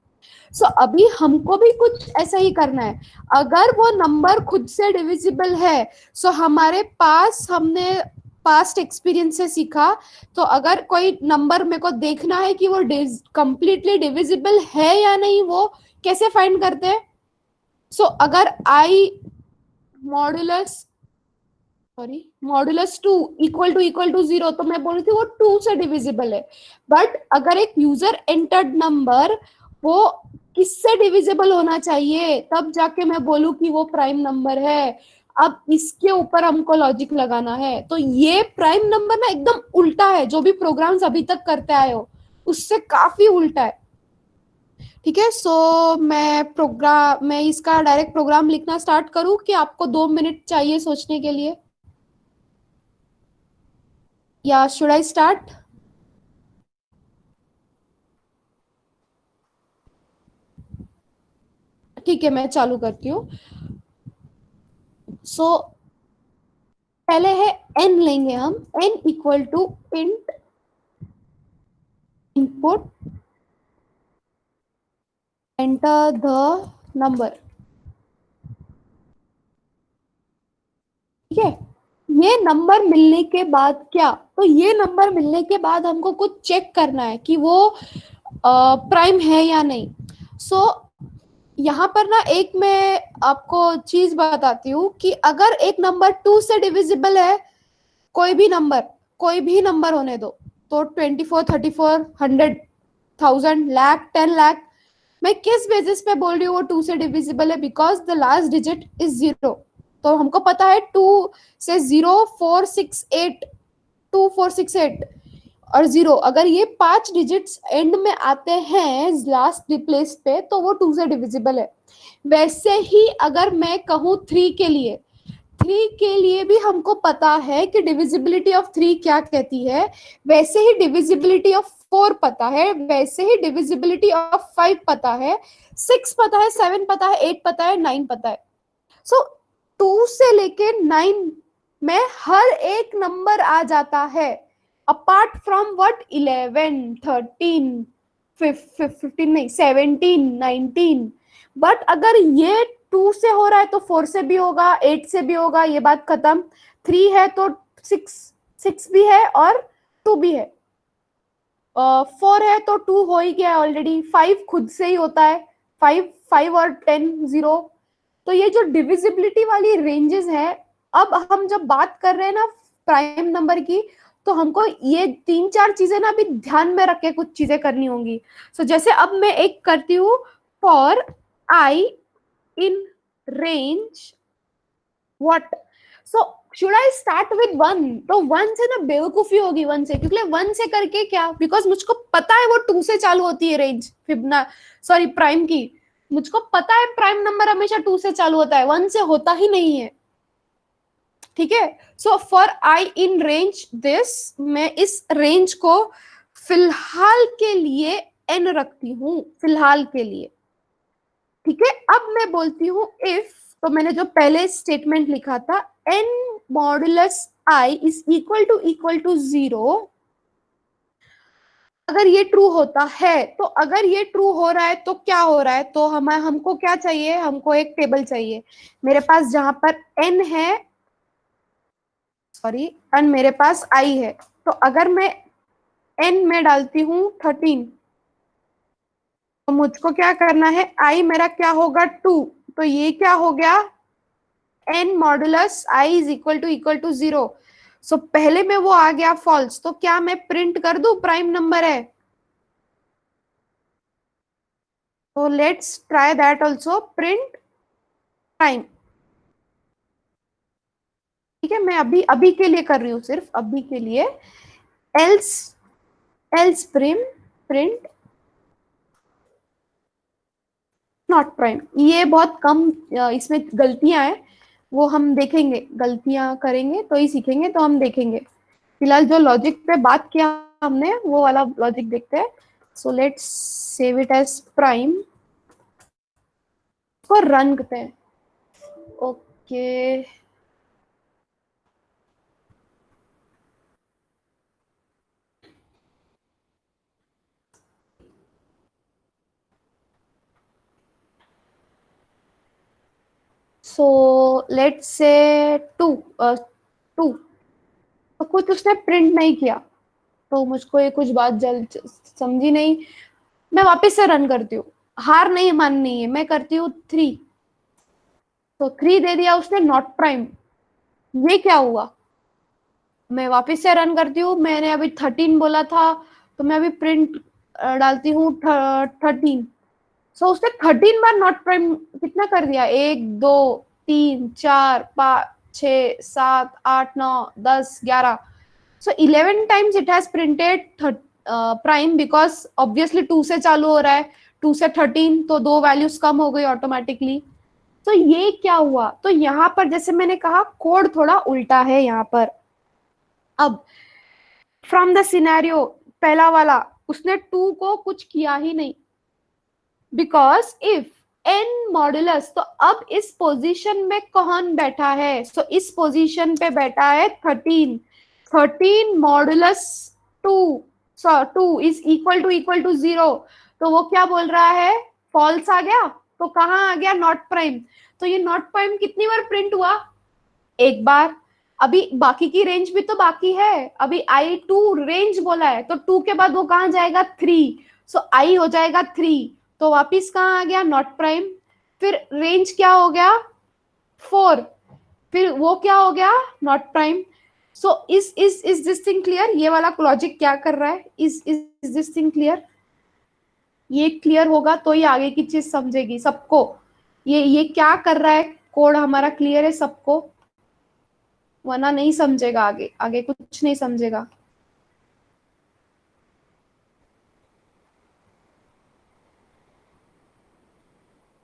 सो अभी हमको भी कुछ ऐसा ही करना है। अगर वो नंबर खुद से डिविजिबल है, सो हमारे पास हमने पास्ट एक्सपीरियंस से सीखा, तो अगर कोई नंबर मेरे को देखना है कि वो कंप्लीटली डिविजिबल है या नहीं, वो कैसे फाइंड करते हैं? सो अगर आई मॉडुलस मॉडुलस 2 इक्वल टू 0, तो मैं बोल रही थी वो 2 से डिविजिबल है। बट अगर एक यूजर एंटर्ड नंबर वो किससे डिविजिबल होना चाहिए, तब जाके मैं बोलूं कि वो प्राइम नंबर है। अब इसके ऊपर हमको लॉजिक लगाना है। तो ये प्राइम नंबर ना एकदम उल्टा है, जो भी प्रोग्राम्स अभी तक करते आए हो उससे काफी उल्टा है। ठीक है, सो मैं इसका डायरेक्ट प्रोग्राम लिखना स्टार्ट करूं कि आपको 2 मिनट चाहिए सोचने के लिए, या शुड आई स्टार्ट? ठीक है, मैं चालू करती हूँ। सो पहले है n, लेंगे हम n equal to int input enter the number. ठीक है, ये नंबर मिलने के बाद क्या, तो ये नंबर मिलने के बाद हमको कुछ चेक करना है कि वो प्राइम है या नहीं। सो यहाँ पर ना एक मैं आपको चीज बताती हूँ कि अगर एक नंबर 2 से डिविजिबल है, कोई भी नंबर होने दो, तो 24, 34, 100, 1000, लाख, 10 लाख, मैं किस बेसिस पे बोल रही हूँ वो 2 से डिविजिबल है? Because the last digit is 0। तो हमको पता है 2 से 0, 4, 6, 8, 2, 4, 6, 8 और 0, अगर ये 5 डिजिट्स एंड में आते हैं लास्ट रिप्लेस पे, तो वो 2 से डिविजिबल है। वैसे ही अगर मैं कहूँ 3 के लिए भी हमको पता है कि डिविजिबिलिटी ऑफ 3 क्या कहती है। वैसे ही डिविजिबिलिटी ऑफ 4 पता है, वैसे ही डिविजिबिलिटी ऑफ 5 पता है, 6 पता है, 7 पता है, 8 पता है, 9 पता है। सो 2 से लेके 9 में हर एक नंबर आ जाता है, अपार्ट फ्रॉम व्हाट 11, 13, 15 नहीं, 17, 19। बट अगर ये 2 से हो रहा है तो 4 से भी होगा, 8 से भी होगा, ये बात खत्म। 3 है तो 6 भी है और 2 भी है। 4 है तो 2 हो ही गया ऑलरेडी। 5 खुद से ही होता है, 5 और 10, 0। तो ये जो डिविजिबिलिटी वाली रेंजेस है, अब हम जब बात कर रहे हैं ना प्राइम नंबर की, तो हमको ये 3-4 चीजें ना अभी ध्यान में रख के कुछ चीजें करनी होंगी। सो जैसे अब मैं एक करती हूँ, for I in range what. So should I start with 1? तो 1 से ना बेवकूफी होगी 1 से, क्योंकि 1 से करके क्या, बिकॉज मुझको पता है वो 2 से चालू होती है रेंज, फिबना सॉरी प्राइम की। मुझको पता है प्राइम नंबर हमेशा 2 से चालू होता है, 1 से होता ही नहीं है। ठीक है, so for I in range this, मैं इस रेंज को फिलहाल के लिए n रखती हूं, फिलहाल के लिए। ठीक है, अब मैं बोलती हूं इफ, तो मैंने जो पहले स्टेटमेंट लिखा था n modulus i is equal to 0, अगर ये ट्रू होता है, तो अगर ये ट्रू हो रहा है तो क्या हो रहा है, तो हमको क्या चाहिए, हमको एक टेबल चाहिए मेरे पास जहां पर n है, सॉरी, एंड मेरे पास i है। तो अगर मैं n में डालती हूँ 13, तो मुझको क्या करना है, आई मेरा क्या होगा 2, तो ये क्या हो गया n modulus i is equal to 0। सो पहले में वो आ गया फॉल्स, तो क्या मैं प्रिंट कर दूं प्राइम नंबर है? तो let's try that also, print prime. ठीक है, मैं अभी अभी के लिए कर रही हूँ, सिर्फ अभी के लिए। Else else print not prime. ये बहुत कम इसमें गलतियां हैं, वो हम देखेंगे, गलतियां करेंगे तो ही सीखेंगे, तो हम देखेंगे। फिलहाल जो लॉजिक पे बात किया हमने वो वाला लॉजिक देखते हैं। So let's save it as prime, को रन करते हैं। ओके, सो लेट्स से 2 2, तो कुछ उसने प्रिंट नहीं किया, तो मुझको ये कुछ बात जल्द समझी नहीं। मैं वापस से रन करती हूँ, हार नहीं माननी है, मैं करती हूँ 3, तो 3 दे दिया उसने, नॉट प्राइम। ये क्या हुआ? मैं वापस से रन करती हूँ, मैंने अभी 13 बोला था, तो मैं अभी प्रिंट डालती हूँ 13। सो उसने 13 बार नॉट प्राइम कितना कर दिया, 1 2 3 4 5 6 7 8 9 10 11। सो 11 times it has printed prime, because obviously 2 से चालू हो रहा है, 2 से 13, तो 2 वैल्यूज कम हो गई ऑटोमेटिकली। तो ये क्या हुआ? तो यहाँ पर जैसे मैंने कहा कोड थोड़ा उल्टा है यहाँ पर। अब फ्रॉम द सिनेरियो पहला वाला, उसने 2 को कुछ किया ही नहीं, बिकॉज इफ n मॉडुलस, तो अब इस पोजीशन में कौन बैठा है? सो इस पोजीशन पे बैठा है 13। 13 modulus 2, so 2 is equal to 0। तो वो क्या बोल रहा है, फॉल्स आ गया, तो कहाँ आ गया, नॉट प्राइम। तो ये नॉट प्राइम कितनी बार प्रिंट हुआ? एक बार। अभी बाकी की रेंज भी तो बाकी है, अभी i2 रेंज बोला है, तो 2 के बाद वो कहाँ जाएगा, 3। सो i हो जाएगा 3, तो वापिस कहाँ आ गया, नॉट प्राइम। फिर रेंज क्या हो गया, 4, फिर वो क्या हो गया, not prime. So is this thing clear? ये वाला लॉजिक क्या कर रहा है, इज दिस थिंग क्लियर? ये क्लियर होगा तो ही आगे की चीज समझेगी सबको। ये क्या कर रहा है, कोड हमारा क्लियर है सबको, वरना नहीं समझेगा, आगे आगे कुछ नहीं समझेगा।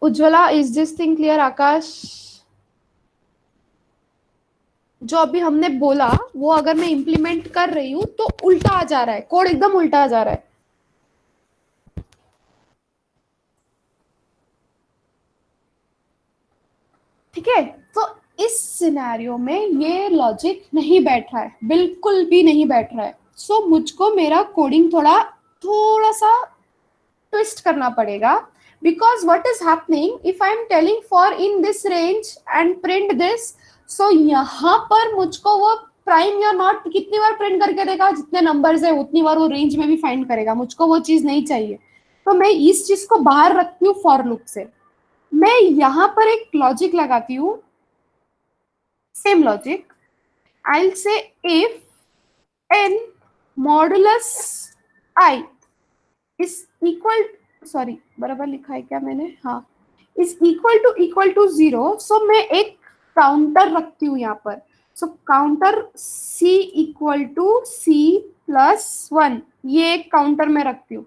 Ujjwala, is this thing clear? Akash, जो अभी हमने बोला वो अगर मैं इंप्लीमेंट कर रही हूं तो उल्टा आ जा रहा है, कोड एकदम उल्टा आ जा रहा है। ठीक है, तो इस सिनेरियो में ये लॉजिक नहीं बैठ रहा है, बिल्कुल भी नहीं बैठ रहा है। सो मुझको मेरा कोडिंग थोड़ा सा ट्विस्ट करना पड़ेगा, because what is happening if I am telling for in this range and print this, so यहाँ पर मुझको वो प्राइम या नॉट कितनी बार प्रिंट करके देगा, जितने नंबर्स है उतनी बार वो रेंज में भी फाइंड करेगा, मुझको वो चीज नहीं चाहिए। तो मैं इस चीज को बाहर रखती हूँ फॉर लूप से। मैं यहाँ पर एक लॉजिक लगाती हूँ, सेम लॉजिक, आई विल से if n modulus i is equal, sorry बराबर लिखा है क्या मैंने, हाँ, इज इक्वल टू 0। सो मैं एक काउंटर रखती हूँ यहाँ पर। So counter c equal to c plus 1, ये एक काउंटर में रखती हूँ,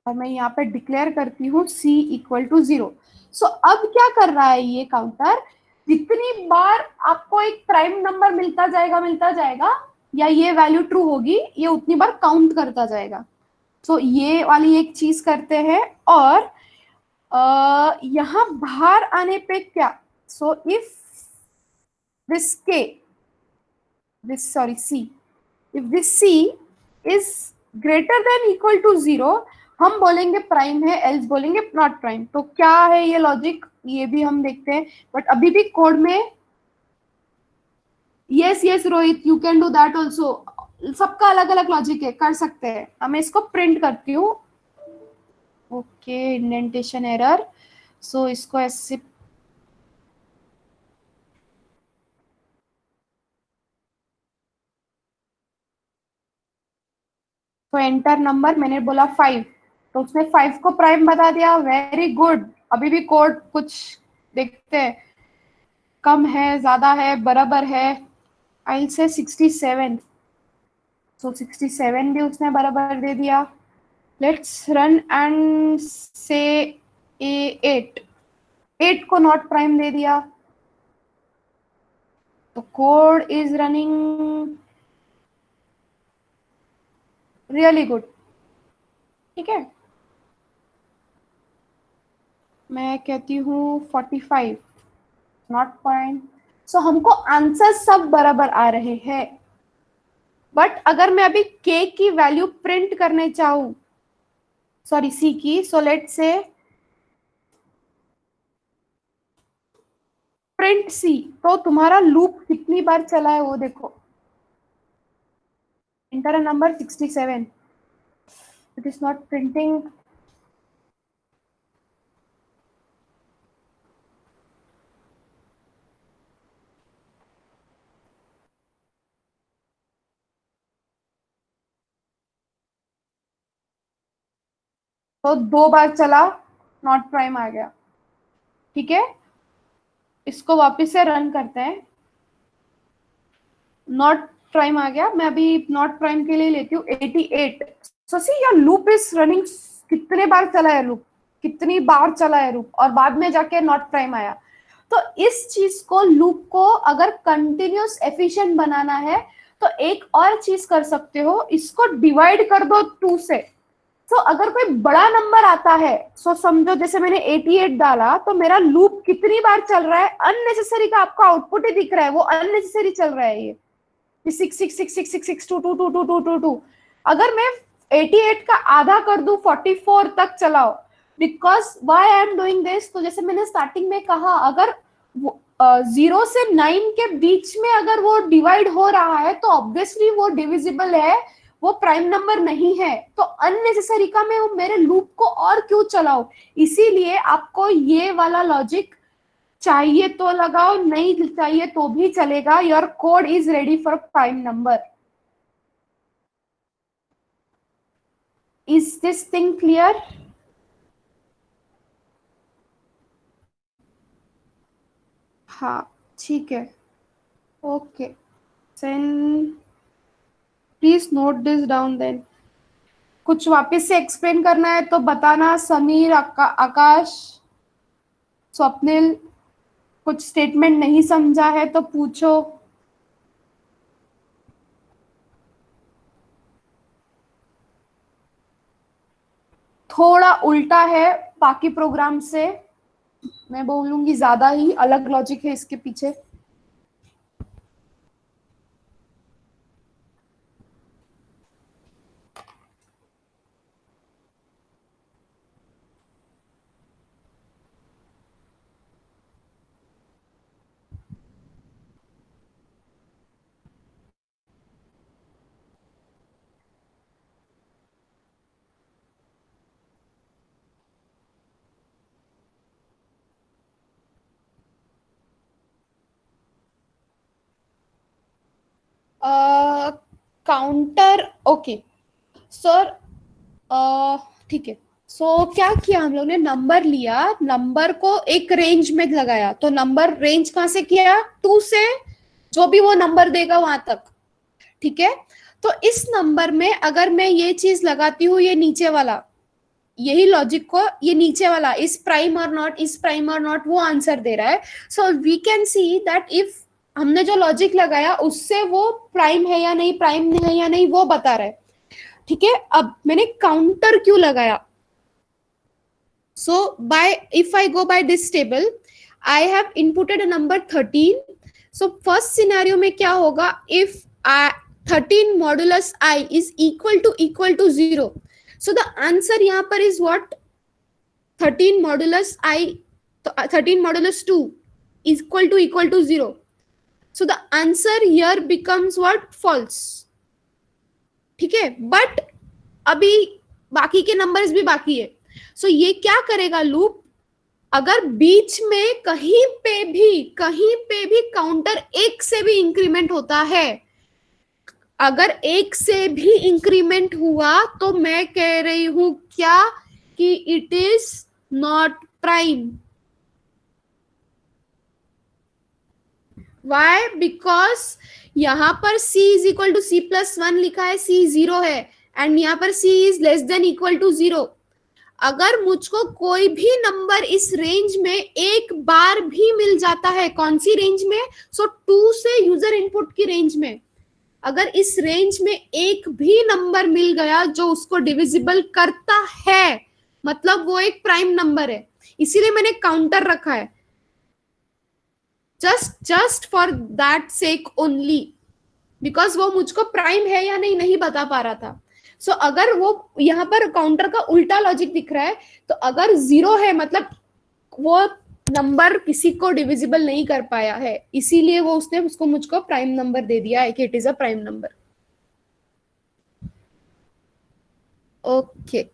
और मैं यहाँ पे डिक्लेयर करती हूँ c इक्वल टू 0। सो अब क्या कर रहा है ये काउंटर, जितनी बार आपको एक प्राइम नंबर मिलता जाएगा या ये वैल्यू ट्रू होगी, ये उतनी बार काउंट करता जाएगा। तो ये वाली एक चीज करते हैं। और यहाँ बाहर आने पे क्या, so if this c, if this c is greater than equal to 0, हम बोलेंगे प्राइम है, एल्स बोलेंगे नॉट प्राइम। तो क्या है ये लॉजिक, ये भी हम देखते हैं, बट अभी भी कोड में yes yes Rohit, you can do that also. सबका अलग अलग लॉजिक है, कर सकते हैं। अब मैं इसको प्रिंट करती हूँ। ओके, इंडेंटेशन एरर, सो इसको ऐसे तो एंटर नंबर, मैंने बोला 5, तो उसने 5 को प्राइम बता दिया। Very good. अभी भी कोड कुछ देखते हैं, कम है, ज्यादा है, बराबर है। आई से 67, सो 67 भी उसने बराबर दे दिया। लेट्स रन एंड से 8, 8 को नॉट प्राइम दे दिया, तो code is running really good. ठीक है, मैं कहती हूँ 45 नॉट पॉइंट। सो हमको आंसर सब बराबर आ रहे हैं, बट अगर मैं अभी के की वैल्यू प्रिंट करने चाहूँ, सॉरी सी की, सो लेट से प्रिंट सी, तो तुम्हारा लूप कितनी बार चला है वो देखो। Inter number 67, it is not printing. तो 2 बार चला, नॉट प्राइम आ गया। ठीक है, इसको वापस से रन करते हैं। नॉट प्राइम आ गया, मैं अभी नॉट प्राइम के लिए लेती हूँ 88। So see your loop is running, कितने बार चला है लूप, कितनी बार चला है लूप, और बाद में जाके नॉट प्राइम आया। तो इस चीज को, लूप को अगर कंटिन्यूस एफिशिएंट बनाना है तो एक और चीज कर सकते हो, इसको डिवाइड कर दो 2 से। तो अगर कोई बड़ा नंबर आता है, सो समझो जैसे मैंने 88 डाला, तो मेरा लूप कितनी बार चल रहा है, अननेसेसरी का आपको आउटपुट ही दिख रहा है, वो अननेसेसरी चल रहा है ये 6 6 6 6 6 2 2 2 2 2 2 2। अगर मैं 88 का आधा कर दूं, 44 तक चलाओ, because why I am doing this. तो जैसे मैंने स्टार्टिंग में कहा, अगर 0 से 9 के बीच में अगर वो डिवाइड हो रहा है तो ऑब्वियसली वो डिविजिबल है, वो प्राइम नंबर नहीं है। तो अननेसेसरी का मैं मेरे लूप को और क्यों चलाओ। इसीलिए आपको ये वाला लॉजिक चाहिए तो लगाओ, नहीं चाहिए तो भी चलेगा। Your code is ready for prime number. Is this thing clear? हाँ, ठीक है, okay. Then please note this down. देन कुछ वापस से एक्सप्लेन करना है तो बताना। समीर, आकाश, स्वप्निल, कुछ स्टेटमेंट नहीं समझा है तो पूछो। थोड़ा उल्टा है बाकी प्रोग्राम से, मैं बोलूंगी ज्यादा ही अलग लॉजिक है इसके पीछे। काउंटर, ओके सर, ठीक है। सो क्या किया हम लोग ने, नंबर लिया, नंबर को एक रेंज में लगाया। तो नंबर रेंज कहां से किया, 2 से जो भी वो नंबर देगा वहां तक। ठीक है, तो इस नंबर में अगर मैं ये चीज लगाती हूँ, ये नीचे वाला, यही लॉजिक को, ये नीचे वाला इस प्राइम और नॉट, इस प्राइम और नॉट, वो आंसर दे रहा है। So we can see that if हमने जो लॉजिक लगाया उससे वो प्राइम है या नहीं, प्राइम है या नहीं, वो बता रहा है। ठीक है, अब मैंने काउंटर क्यों लगाया। So by, if I go by this table, I have inputted a number 13। So first scenario में क्या होगा, if 13 modulus I is equal to 0, सो द आंसर यहाँ पर इज व्हाट, 13 मॉडुलस आई, तो 13 modulus 2 equal to 0। So the answer here becomes what? False. ठीक है, बट अभी बाकी के नंबर्स भी बाकी है. सो ये क्या करेगा लूप, अगर बीच में कहीं पे भी काउंटर एक से भी इंक्रीमेंट होता है, अगर एक से भी इंक्रीमेंट हुआ तो मैं कह रही हूं क्या कि it is not prime. Why? Because यहां पर c is equal to c plus 1 लिखा है, c 0 है, एंड यहां पर c is less than equal to 0. अगर मुझको कोई भी नंबर इस रेंज में एक बार भी मिल जाता है, कौन सी रेंज में? सो 2 से यूजर इनपुट की रेंज में, अगर इस रेंज में एक भी नंबर मिल गया जो उसको डिविजिबल करता है, मतलब वो एक प्राइम नंबर है. इसीलिए मैंने काउंटर रखा है, just for that sake only, because वो मुझको प्राइम है या नहीं नहीं बता पा रहा था. सो अगर वो यहाँ पर काउंटर का उल्टा लॉजिक दिख रहा है, तो अगर 0 है मतलब वो नंबर किसी को डिविजिबल नहीं कर पाया है, इसीलिए वो उसने उसको मुझको प्राइम नंबर दे दिया है कि it is a prime number. Okay.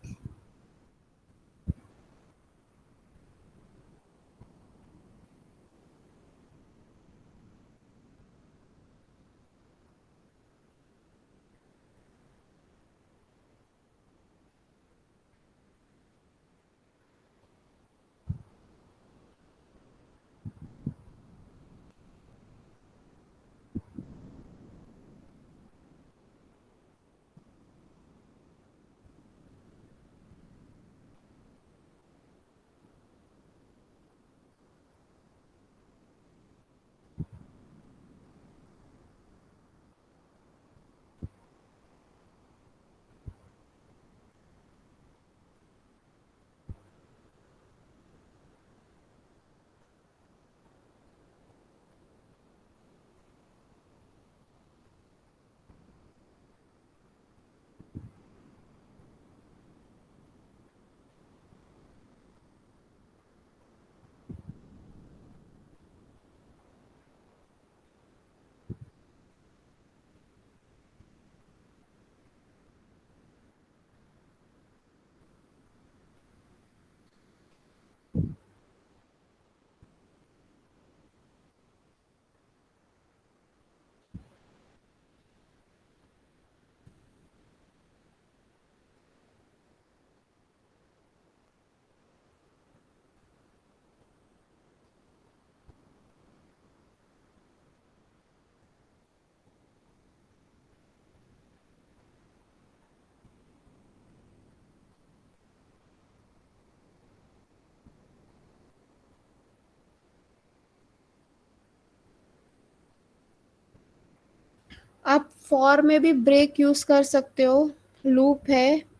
आप फॉर में भी ब्रेक यूज कर सकते हो, लूप है.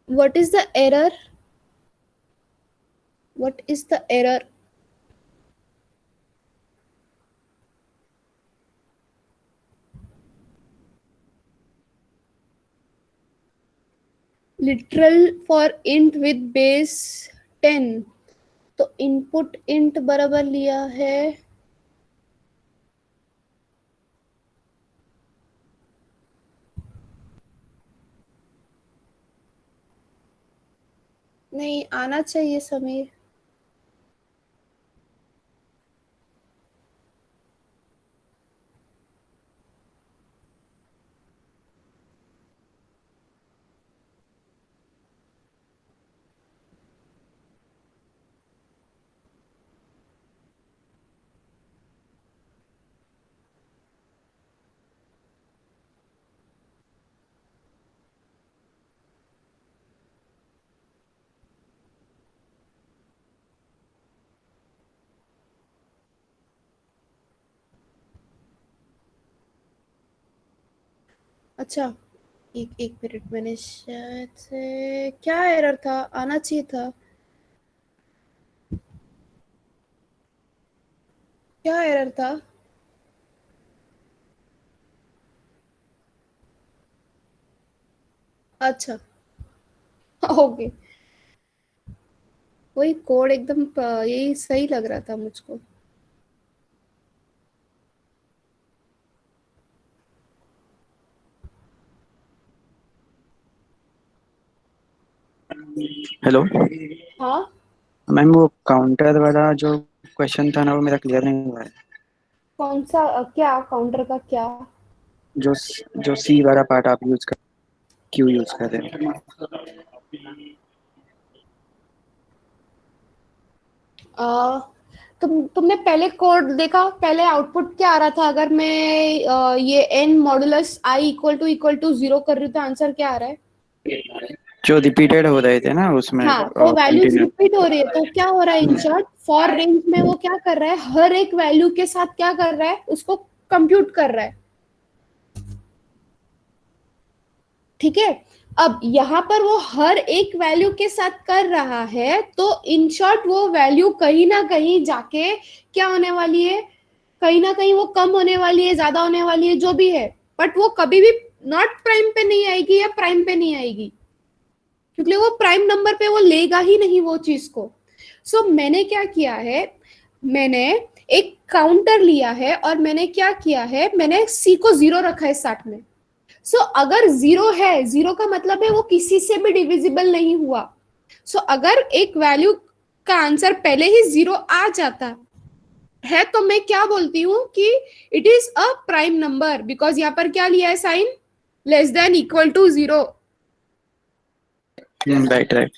What is the error? What is the error? Literal for int with base 10, तो इनपुट int बराबर लिया है नहीं आना चाहिए समीर। अच्छा, एक एक मिनट, मैंने शायद से क्या एरर था, आना चाहिए था, क्या एरर था? अच्छा, ओके, वही कोड एकदम यही सही लग रहा था मुझको। हेलो हाँ, मैम, वो काउंटर वाला जो क्वेश्चन था ना, वो मेरा क्लियर नहीं हुआ है। कौन सा क्या काउंटर का क्या? जो जो सी वाला पार्ट आप यूज कर, क्यों यूज कर रहे हैं? आ, तुमने पहले कोड देखा, पहले आउटपुट क्या आ रहा था? अगर मैं ये n modulus i equal to 0 कर रही हूँ तो आंसर क्या आ रहा है? जो रिपीटेड हो रहे थे ना उसमें हाँ, तो वैल्यूज कंटिन्यू। रिपीट हो रही है, तो क्या हो रहा है? इन शॉर्ट फॉर रेंज में वो क्या कर रहा है, हर एक वैल्यू के साथ क्या कर रहा है, उसको कंप्यूट कर रहा है। ठीक है, अब यहाँ पर वो हर एक वैल्यू के साथ कर रहा है, तो इन शॉर्ट वो वैल्यू कहीं ना कहीं जाके क्या होने वाली है, कहीं ना कहीं वो कम होने वाली है, ज्यादा होने वाली है, जो भी है, बट वो कभी भी नॉट प्राइम पे नहीं आएगी या प्राइम पे नहीं आएगी, क्योंकि वो प्राइम नंबर पे वो लेगा ही नहीं वो चीज को। सो मैंने क्या किया है, मैंने एक काउंटर लिया है और मैंने क्या किया है, मैंने सी को 0 रखा है स्टार्ट में। अगर 0 है, 0 का मतलब है वो किसी से भी डिविजिबल नहीं हुआ। अगर एक वैल्यू का आंसर पहले ही 0 आ जाता है तो मैं क्या बोलती हूँ कि it is a prime number, because यहाँ पर क्या लिया है sign, less than equal to 0। Right right.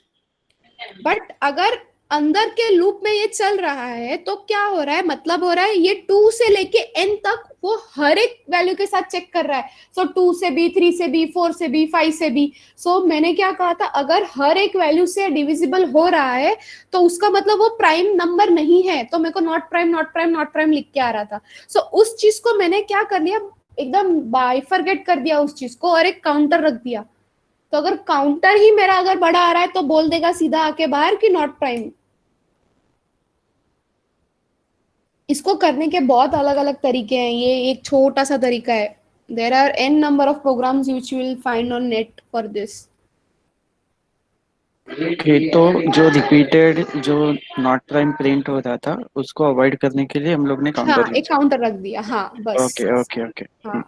But अगर अंदर के लूप में ये चल रहा है तो क्या हो रहा है, मतलब हो रहा है ये 2 से लेके n तक वो हर एक वैल्यू के साथ चेक कर रहा है। 2 से भी, 3 से भी, 4 से भी, 5 से भी। मैंने क्या कहा था, अगर हर एक वैल्यू से डिविजिबल हो रहा है तो उसका मतलब वो प्राइम नंबर नहीं है, तो मेरे को not prime not prime not prime लिख के आ रहा था। उस चीज को मैंने क्या कर लिया, एकदम बाइफरगेट कर दिया उस चीज को और एक काउंटर रख दिया। तो अगर काउंटर ही मेरा अगर बड़ा आ रहा है तो बोल देगा सीधा आके बाहर कि नॉट प्राइम। इसको करने के बहुत अलग अलग तरीके हैं, ये एक छोटा सा तरीका है। There are an number of programs which you will find on net for this. Okay, तो जो रिपीटेड, जो नॉट प्राइम प्रिंट हो रहा था उसको अवॉइड करने के लिए हम लोग ने हाँ, काउंटर एक यूज काउंटर रख दिया, हाँ किया। बस। Okay okay okay. हाँ,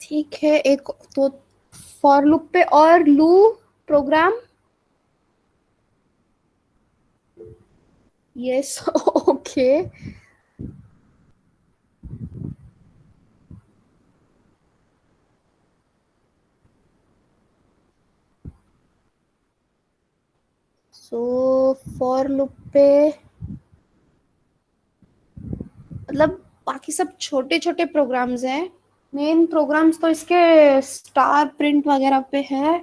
ठीक है, एक तो फॉर लूप पे और लू program. Yes, okay. For loop पे मतलब बाकी सब छोटे छोटे प्रोग्राम्स हैं, मेन प्रोग्राम्स तो इसके स्टार प्रिंट वगैरह पे है।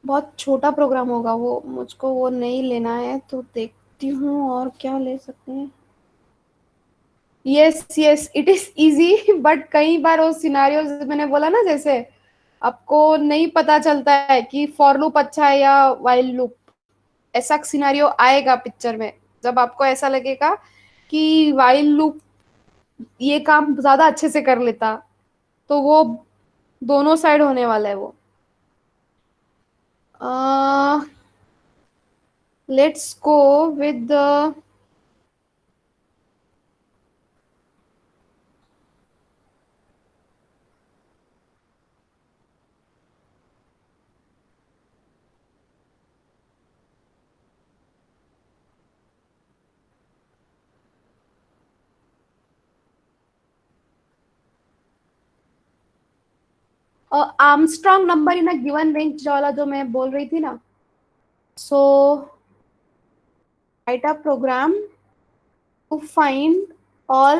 बहुत छोटा प्रोग्राम होगा वो, मुझको वो नहीं लेना है, तो देखती हूँ और क्या ले सकते हैं। Yes yes, it is easy, but कई बार वो सिनारियोज मैंने बोला ना, जैसे आपको नहीं पता चलता है कि फॉर लूप अच्छा है या वाइल लूप। ऐसा सिनारियो आएगा पिक्चर में जब आपको ऐसा लगेगा कि वाइल लूप ये काम ज्यादा अच्छे से कर लेता, तो वो दोनों साइड होने वाला है वो। Let's go with the Armstrong number in a given range वाला जो मैं बोल रही थी ना. सो write a program to find all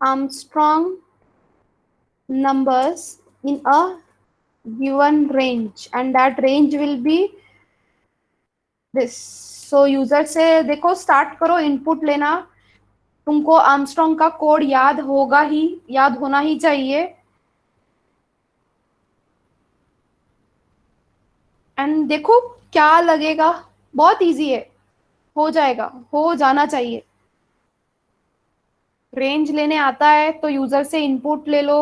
Armstrong numbers in a given range, and that range will be this. So user से देखो, स्टार्ट करो इनपुट लेना. तुमको आर्मस्ट्रॉन्ग का कोड याद होगा ही, याद होना ही चाहिए. एंड देखो क्या लगेगा. बहुत इजी है, हो जाएगा, हो जाना चाहिए. रेंज लेने आता है तो यूजर से इनपुट ले लो.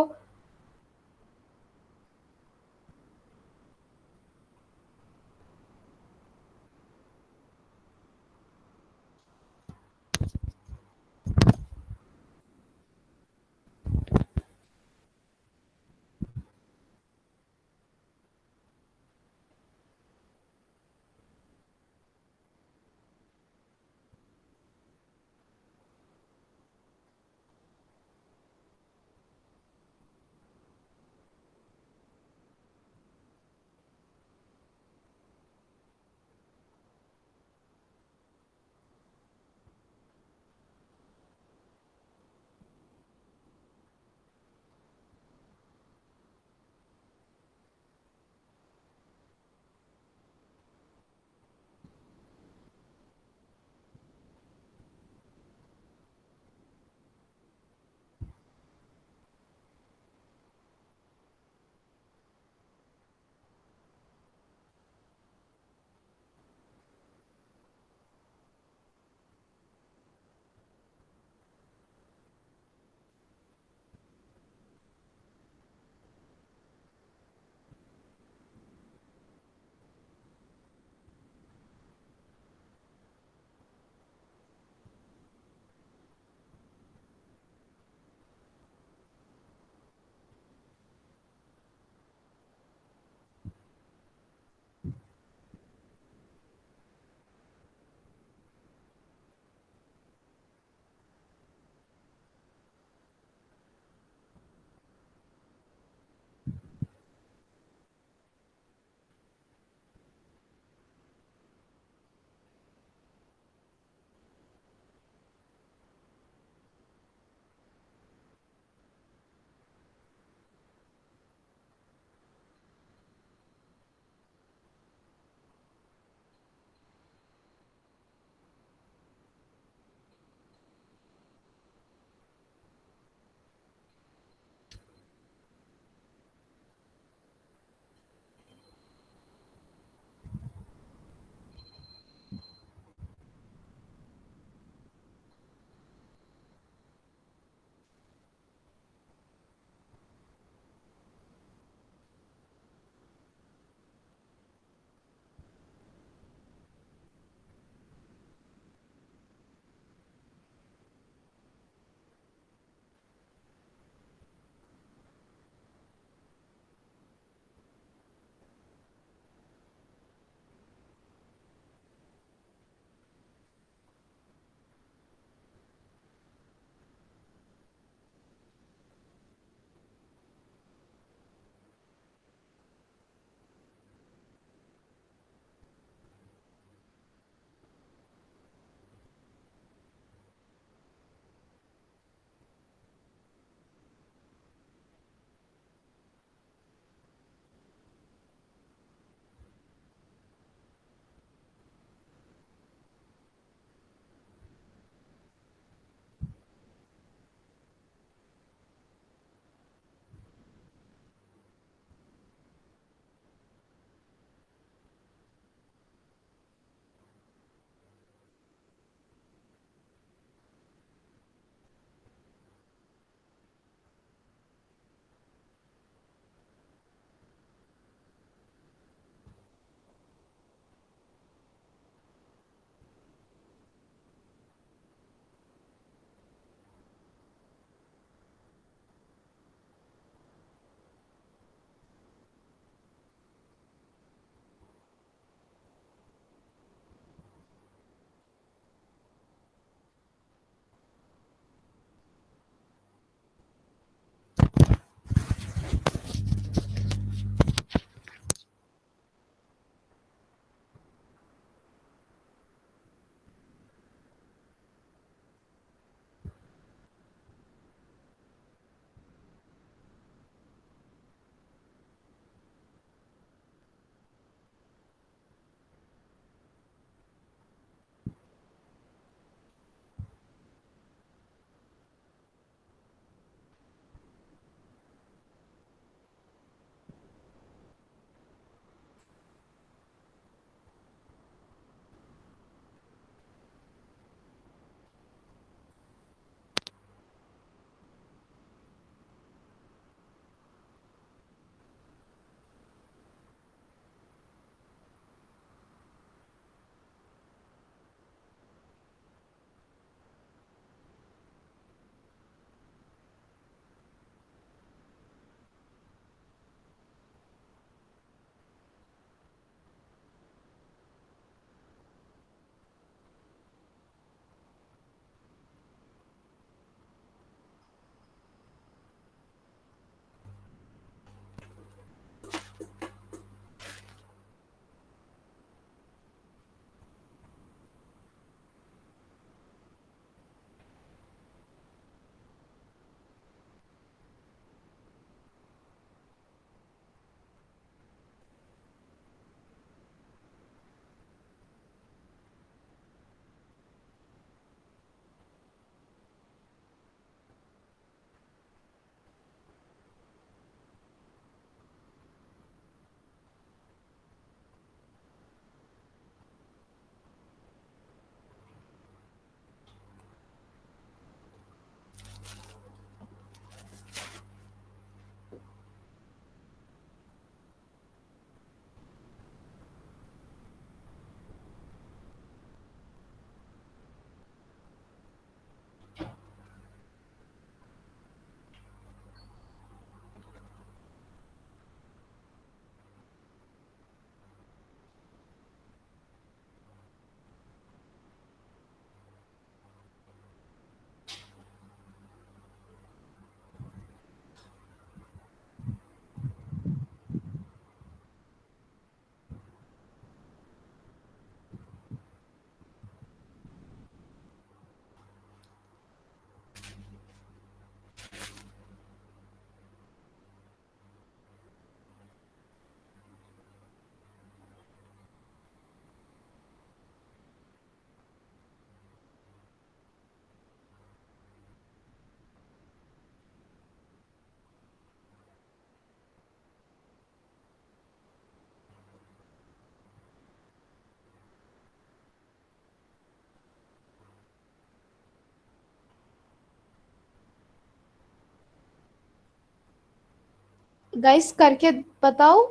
गाइस करके बताओ।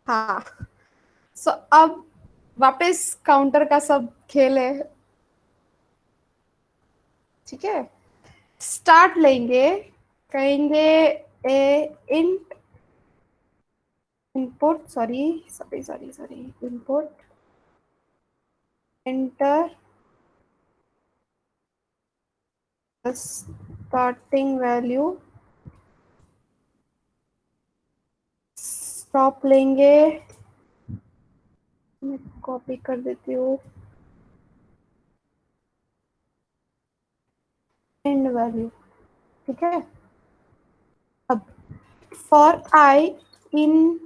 हाँ, सो अब वापस काउंटर का सब खेल है, ठीक है। स्टार्ट लेंगे, कहेंगे a int input, sorry sorry sorry sorry, input enter starting value, stop लेंगे, मैं कॉपी कर देती हूँ, एंड वैल्यू, ठीक है। अब फॉर आई इन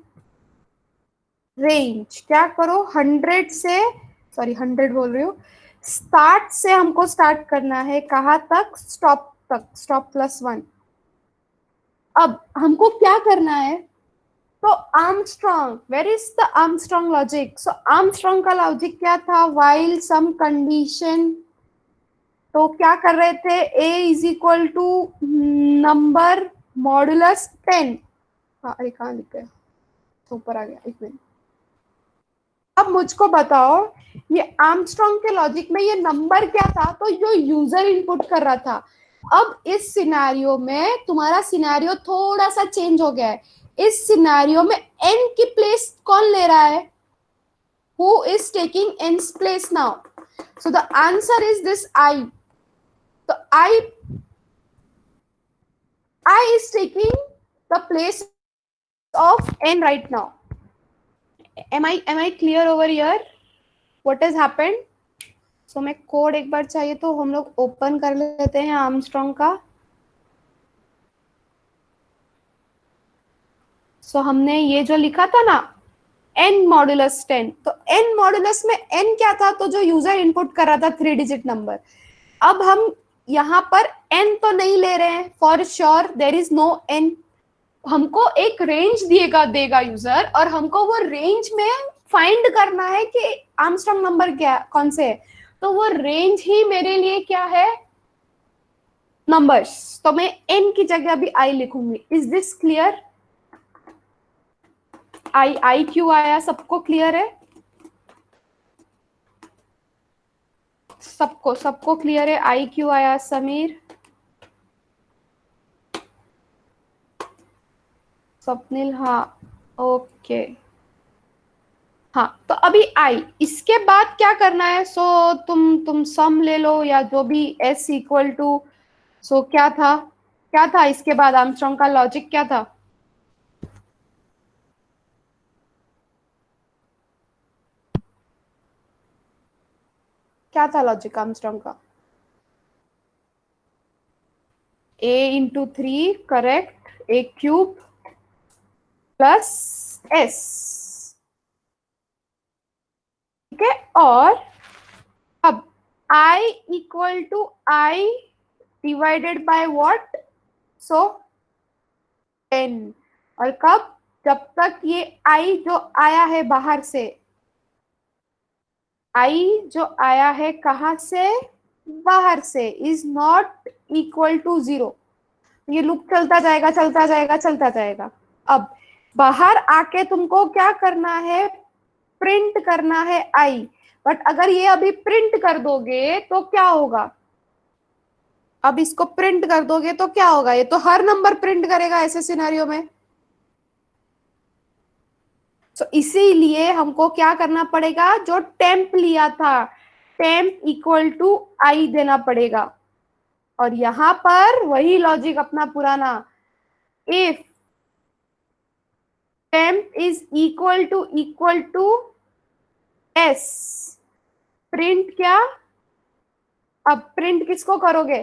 रेंज क्या करो, 100 से, सॉरी 100 बोल रही हूँ, स्टार्ट से हमको स्टार्ट करना है, कहाँ तक, स्टॉप तक, स्टॉप +1। अब हमको क्या करना है, तो Armstrong, where is the Armstrong logic, so Armstrong का लॉजिक क्या था, वाइल सम कंडीशन, तो क्या कर रहे थे, a is equal to number modulus 10, हाँ अरे कहाँ लिख गया, तो ऊपर आ गया, एक मिनट। अब मुझको बताओ, ये आर्मस्ट्रॉन्ग के लॉजिक में ये नंबर क्या था, तो जो यूजर इनपुट कर रहा था। अब इस सिनेरियो में तुम्हारा सिनेरियो थोड़ा सा चेंज हो गया है, इस सिनेरियो में n की प्लेस कौन ले रहा है, who is taking n's place now, so the answer is this I, so I is taking the place of n right now. Am I clear over here what has happened? सो मैं code एक बार चाहिए तो हम लोग open कर लेते हैं Armstrong का। सो हमने ये जो लिखा था ना n मॉडुलस 10, तो n मॉडुलस में n क्या था, तो जो यूजर इनपुट कर रहा था 3 डिजिट नंबर। अब हम यहाँ पर n तो नहीं ले रहे हैं, for sure there is no n, हमको एक रेंज देगा यूजर, और हमको वो रेंज में फाइंड करना है कि आर्मस्ट्रॉन्ग नंबर क्या कौन से है, तो वो रेंज ही मेरे लिए क्या है, नंबर्स, तो मैं n की जगह अभी i लिखूंगी। इज दिस क्लियर, आई क्यों आया, सबको क्लियर है, सबको क्लियर है, आई क्यों आया, समीर, स्वप्निल, हाँ ओके। हाँ तो अभी आई, इसके बाद क्या करना है, सो तुम सम ले लो या जो भी s इक्वल टू, सो क्या था इसके बाद आर्मस्ट्रॉन्ग का लॉजिक क्या था, क्या था लॉजिक आर्मस्ट्रॉन्ग का, a into 3, correct, a cube plus s, ठीक है। और अब i equal to i divided by what, so 10, और कब, जब तक ये i जो आया है बाहर से, i जो आया है कहां से, बाहर से, इज नॉट इक्वल टू 0, ये लूप चलता जाएगा चलता जाएगा चलता जाएगा। अब बाहर आके तुमको क्या करना है, प्रिंट करना है i, बट अगर ये अभी प्रिंट कर दोगे तो क्या होगा, अब इसको प्रिंट कर दोगे तो क्या होगा, ये तो हर नंबर प्रिंट करेगा ऐसे सिनेरियो में। तो इसीलिए हमको क्या करना पड़ेगा, जो टेम्प लिया था, टेम्प इक्वल टू आई देना पड़ेगा, और यहां पर वही लॉजिक अपना पुराना, if temp is equal to S, print क्या, अब प्रिंट किसको करोगे,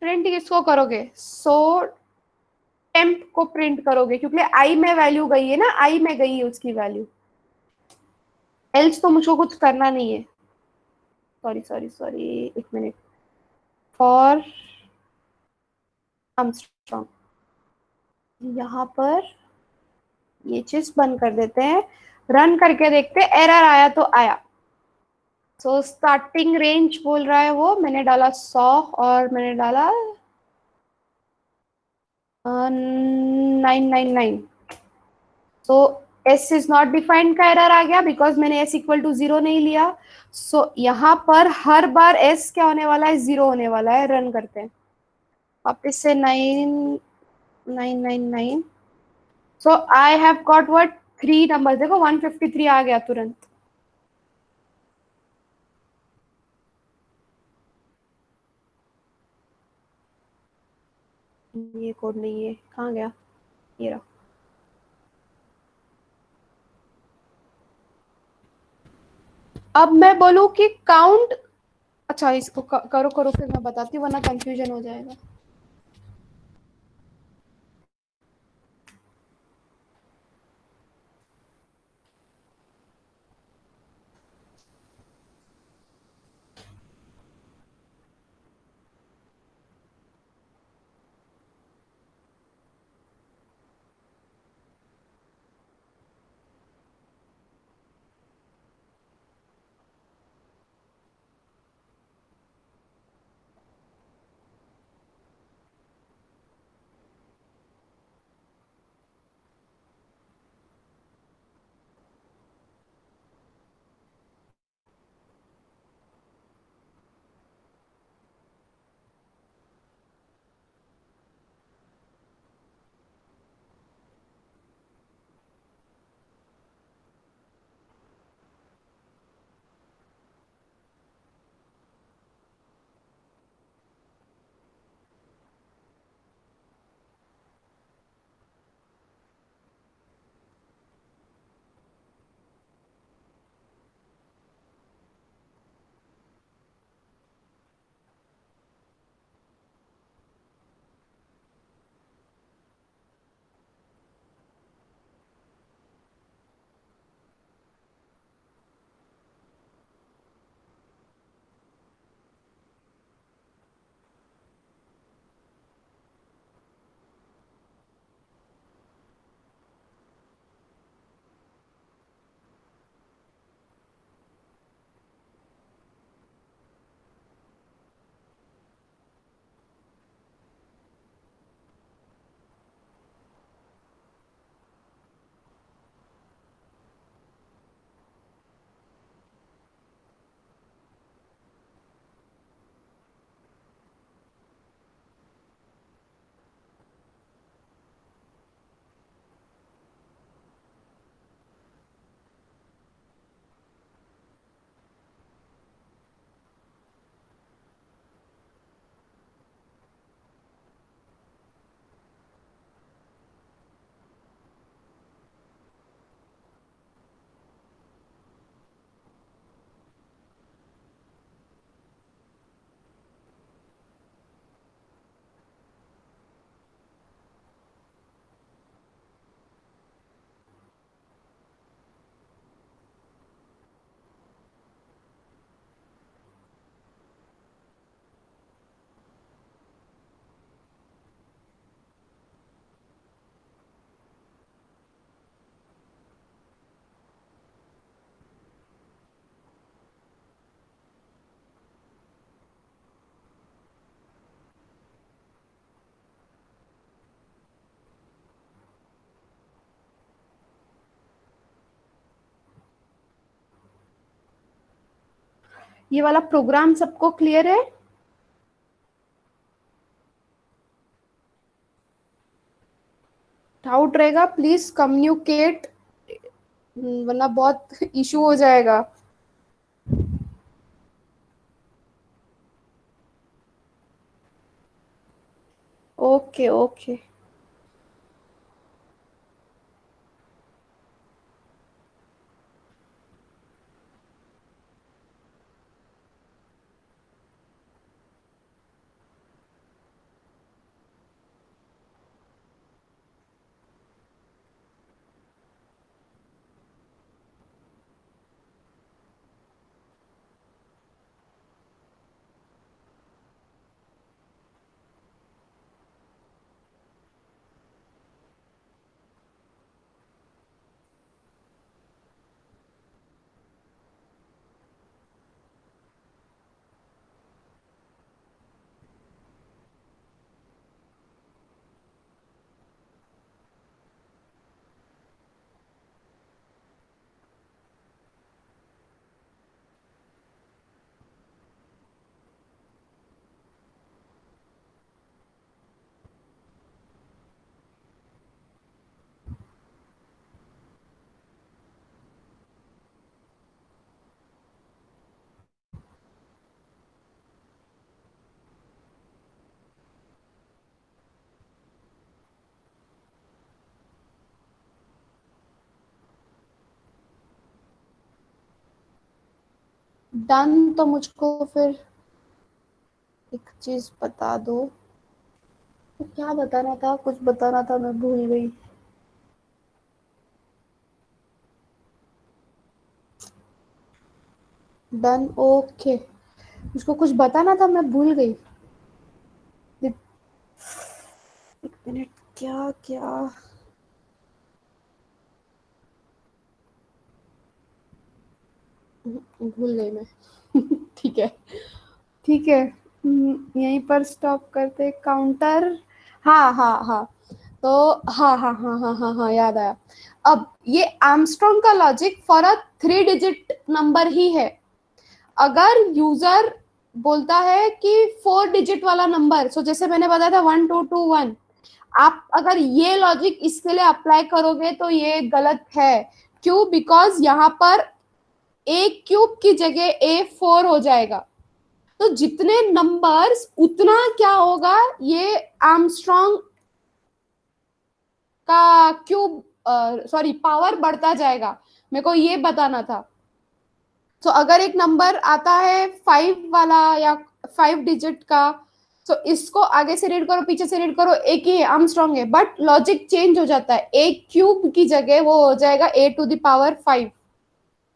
प्रिंट किसको करोगे, सो टेम्प को प्रिंट करोगे, क्योंकि आई में वैल्यू गई है ना, आई में गई है उसकी वैल्यू, एल्स तो मुझको कुछ करना नहीं है, सॉरी सॉरी सॉरी, एक मिनट, फॉर आर्मस्ट्रॉन्ग। यहाँ पर ये चीज बंद कर देते हैं, रन करके देखते हैं, एरर आया तो आया। सो स्टार्टिंग रेंज बोल रहा है वो, मैंने डाला 100 और मैंने डाला 999। सो एस इज नॉट डिफाइंड का एरर आ गया बिकॉज मैंने एस इक्वल टू 0 नहीं लिया। सो यहाँ पर हर बार एस क्या होने वाला है, 0 होने वाला है। रन करते हैं वापिस से 9999। So I have got what 3 number, देखो 153 आ गया तुरंत। ये कोड नहीं है, कहाँ गया, ये रहा। अब मैं बोलूं कि काउंट, अच्छा इसको करो करो फिर मैं बताती हूँ, वरना कंफ्यूजन हो जाएगा। ये वाला प्रोग्राम सबको क्लियर है? डाउट रहेगा प्लीज कम्युनिकेट, वरना बहुत इशू हो जाएगा। Okay okay. डन। तो मुझको फिर एक चीज बता दो, तो क्या बताना था, कुछ बताना था, मैं भूल गई। Done, okay. मुझको कुछ बताना था, मैं भूल गई। एक मिनट, क्या क्या भूल गई मैं। ठीक है, ठीक है। यहीं पर स्टॉप करते, काउंटर। हाँ हाँ हाँ, तो हाँ हाँ हाँ हाँ हाँ हाँ, याद आया। अब ये आर्मस्ट्रॉन्ग का logic for a 3 digit number ही है। अगर यूजर बोलता है कि 4 डिजिट वाला नंबर, सो जैसे मैंने बताया था 1221, आप अगर ये लॉजिक इसके लिए अप्लाई करोगे तो ये गलत है। क्यों? बिकॉज यहाँ पर ए क्यूब की जगह A4 हो जाएगा। तो जितने नंबर्स उतना क्या होगा, ये आर्मस्ट्रॉन्ग का क्यूब, सॉरी, पावर बढ़ता जाएगा। मेरे को ये बताना था। तो अगर एक नंबर आता है 5 वाला या 5 डिजिट का, तो इसको आगे से रीड करो, पीछे से रीड करो, एक ही है, आर्मस्ट्रॉन्ग है, बट लॉजिक चेंज हो जाता है। ए क्यूब की जगह वो हो जाएगा A⁵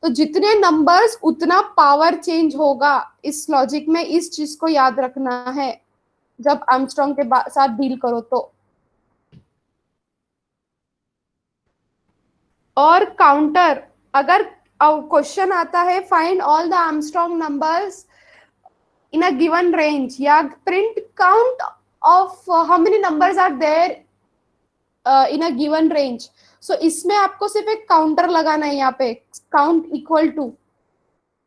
तो जितने नंबर्स उतना पावर चेंज होगा। इस लॉजिक में इस चीज को याद रखना है जब आर्मस्ट्रॉन्ग के साथ डील करो तो। और काउंटर, अगर क्वेश्चन आता है find all the Armstrong numbers in a given range, या print count of how many numbers are there in a given range, so इसमें आपको सिर्फ एक काउंटर लगाना है। यहाँ पे काउंट इक्वल टू,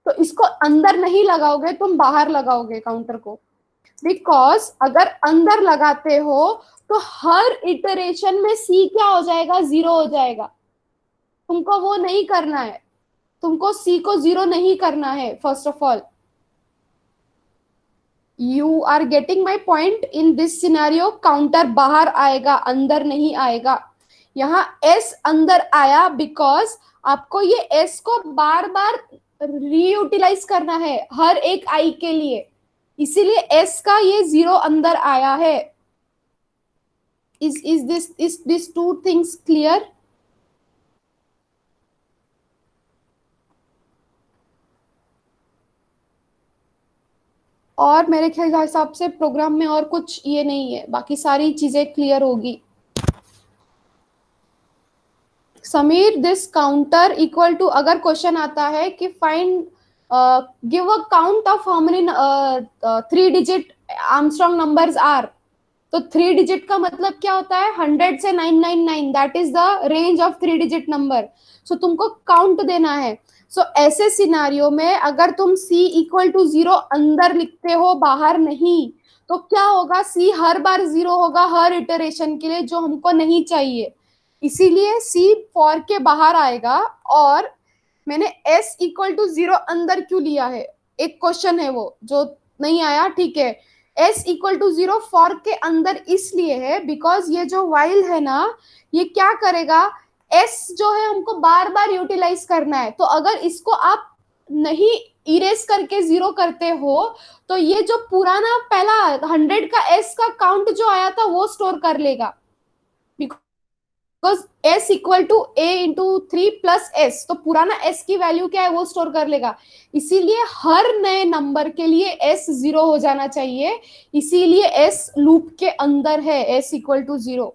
तो इसको अंदर नहीं लगाओगे, तुम बाहर लगाओगे काउंटर को। बिकॉज अगर अंदर लगाते हो तो हर इटरेशन में सी क्या हो जाएगा, 0 हो जाएगा। तुमको वो नहीं करना है, तुमको सी को 0 नहीं करना है। First of all, you are getting my point. In this scenario counter बाहर आएगा, अंदर नहीं आएगा। यहाँ एस अंदर आया बिकॉज आपको ये एस को बार बार रीयूटिलाइज करना है हर एक आई के लिए, इसीलिए एस का ये 0 अंदर आया है। is these two things clear? और मेरे ख्याल हिसाब से प्रोग्राम में और कुछ ये नहीं है, बाकी सारी चीजें क्लियर होगी। Sameer, this counter equal to, अगर क्वेश्चन आता है कि find give a count of how many 3 digit Armstrong numbers are, तो 3 डिजिट का मतलब क्या होता है, 100 से 999, that is the range of 3 digit number. So तुमको काउंट देना है। सो ऐसे सिनारियो में अगर तुम C इक्वल टू 0 अंदर लिखते हो, बाहर नहीं, तो क्या होगा, C हर बार 0 होगा हर इटरेशन के लिए, जो हमको नहीं चाहिए। इसीलिए C फॉर के बाहर आएगा। और मैंने S इक्वल टू 0 अंदर क्यों लिया है, एक क्वेश्चन है वो जो नहीं आया, ठीक है। S इक्वल टू 0 फॉर के अंदर इसलिए है बिकॉज ये जो वाइल है ना, ये क्या करेगा, S जो है हमको बार बार यूटिलाइज करना है। तो अगर इसको आप नहीं इरेज करके 0 करते हो, तो ये जो पुराना पहला 100 का S का काउंट जो आया था वो स्टोर कर लेगा। Because S equal to A × 3 + S, तो पुराना S की वैल्यू क्या है वो स्टोर कर लेगा। इसीलिए हर नए नंबर के लिए S 0 हो जाना चाहिए, इसीलिए S लूप के अंदर है, S equal to 0।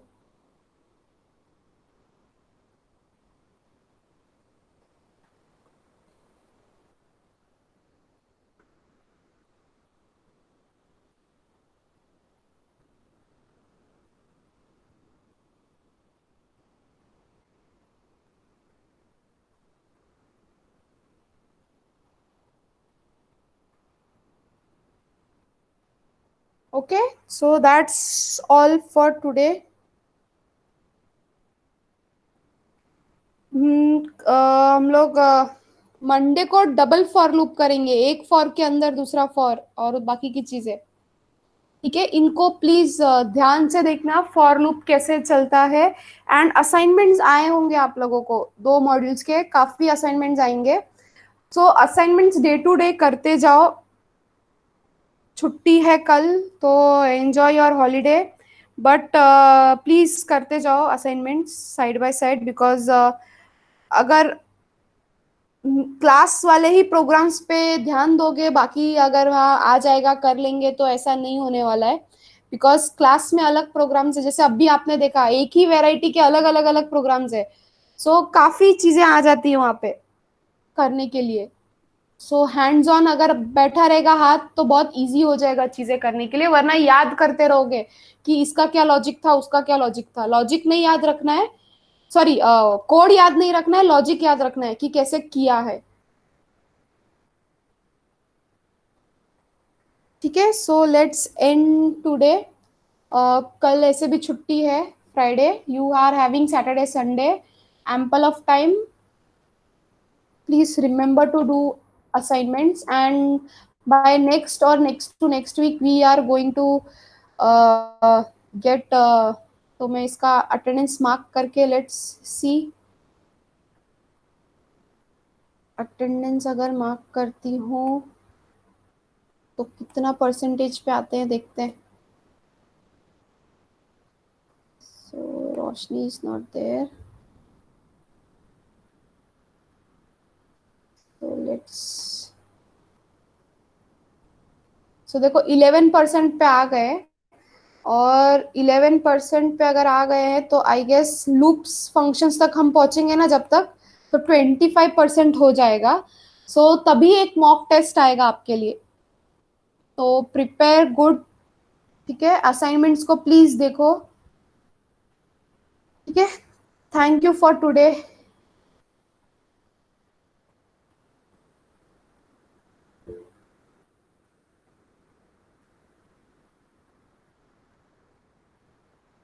Okay, so that's all for today. हम लोग मंडे को डबल फॉर लूप करेंगे, एक फॉर के अंदर दूसरा फॉर और बाकी की चीजें, ठीक है। इनको प्लीज ध्यान से देखना फॉर लूप कैसे चलता है। एंड असाइनमेंट्स आए होंगे आप लोगों को, 2 मॉड्यूल्स के काफी असाइनमेंट्स आएंगे। सो असाइनमेंट्स डे टू डे करते जाओ, छुट्टी है कल तो enjoy your holiday, but please करते जाओ assignments side by side, because अगर क्लास वाले ही प्रोग्राम्स पे ध्यान दोगे, बाकी अगर वहाँ आ जाएगा कर लेंगे, तो ऐसा नहीं होने वाला है। बिकॉज क्लास में अलग प्रोग्राम्स है, जैसे अभी आपने देखा एक ही वैरायटी के अलग अलग अलग प्रोग्राम्स है, सो काफी चीजें आ जाती है वहाँ पे करने के लिए। सो हैंड्स ऑन अगर बैठा रहेगा हाथ तो बहुत इजी हो जाएगा चीजें करने के लिए, वरना याद करते रहोगे कि इसका क्या लॉजिक था, उसका क्या लॉजिक था। लॉजिक नहीं याद रखना है, सॉरी कोड याद नहीं रखना है, लॉजिक याद रखना है कि कैसे किया है। ठीक है, सो लेट्स एंड टुडे। कल ऐसे भी छुट्टी है, Friday, you are having Saturday Sunday, ample of time. Please remember to do assignments, and by next or next to next week we are going to get तो मैं इसका attendance mark करके let's see. Attendance अगर mark करती हूँ तो कितना percentage पे आते हैं देखते हैं। सो रोशनी इज नॉट देयर, तो लेट्स, सो देखो 11% पे आ गए, और 11% पे अगर आ गए हैं तो आई गेस लूप्स फंक्शंस तक हम पहुंचेंगे ना जब तक, तो 25% हो जाएगा। सो तभी एक मॉक टेस्ट आएगा आपके लिए, तो प्रिपेयर गुड। ठीक है, असाइनमेंट्स को प्लीज देखो। ठीक है, थैंक यू फॉर टुडे।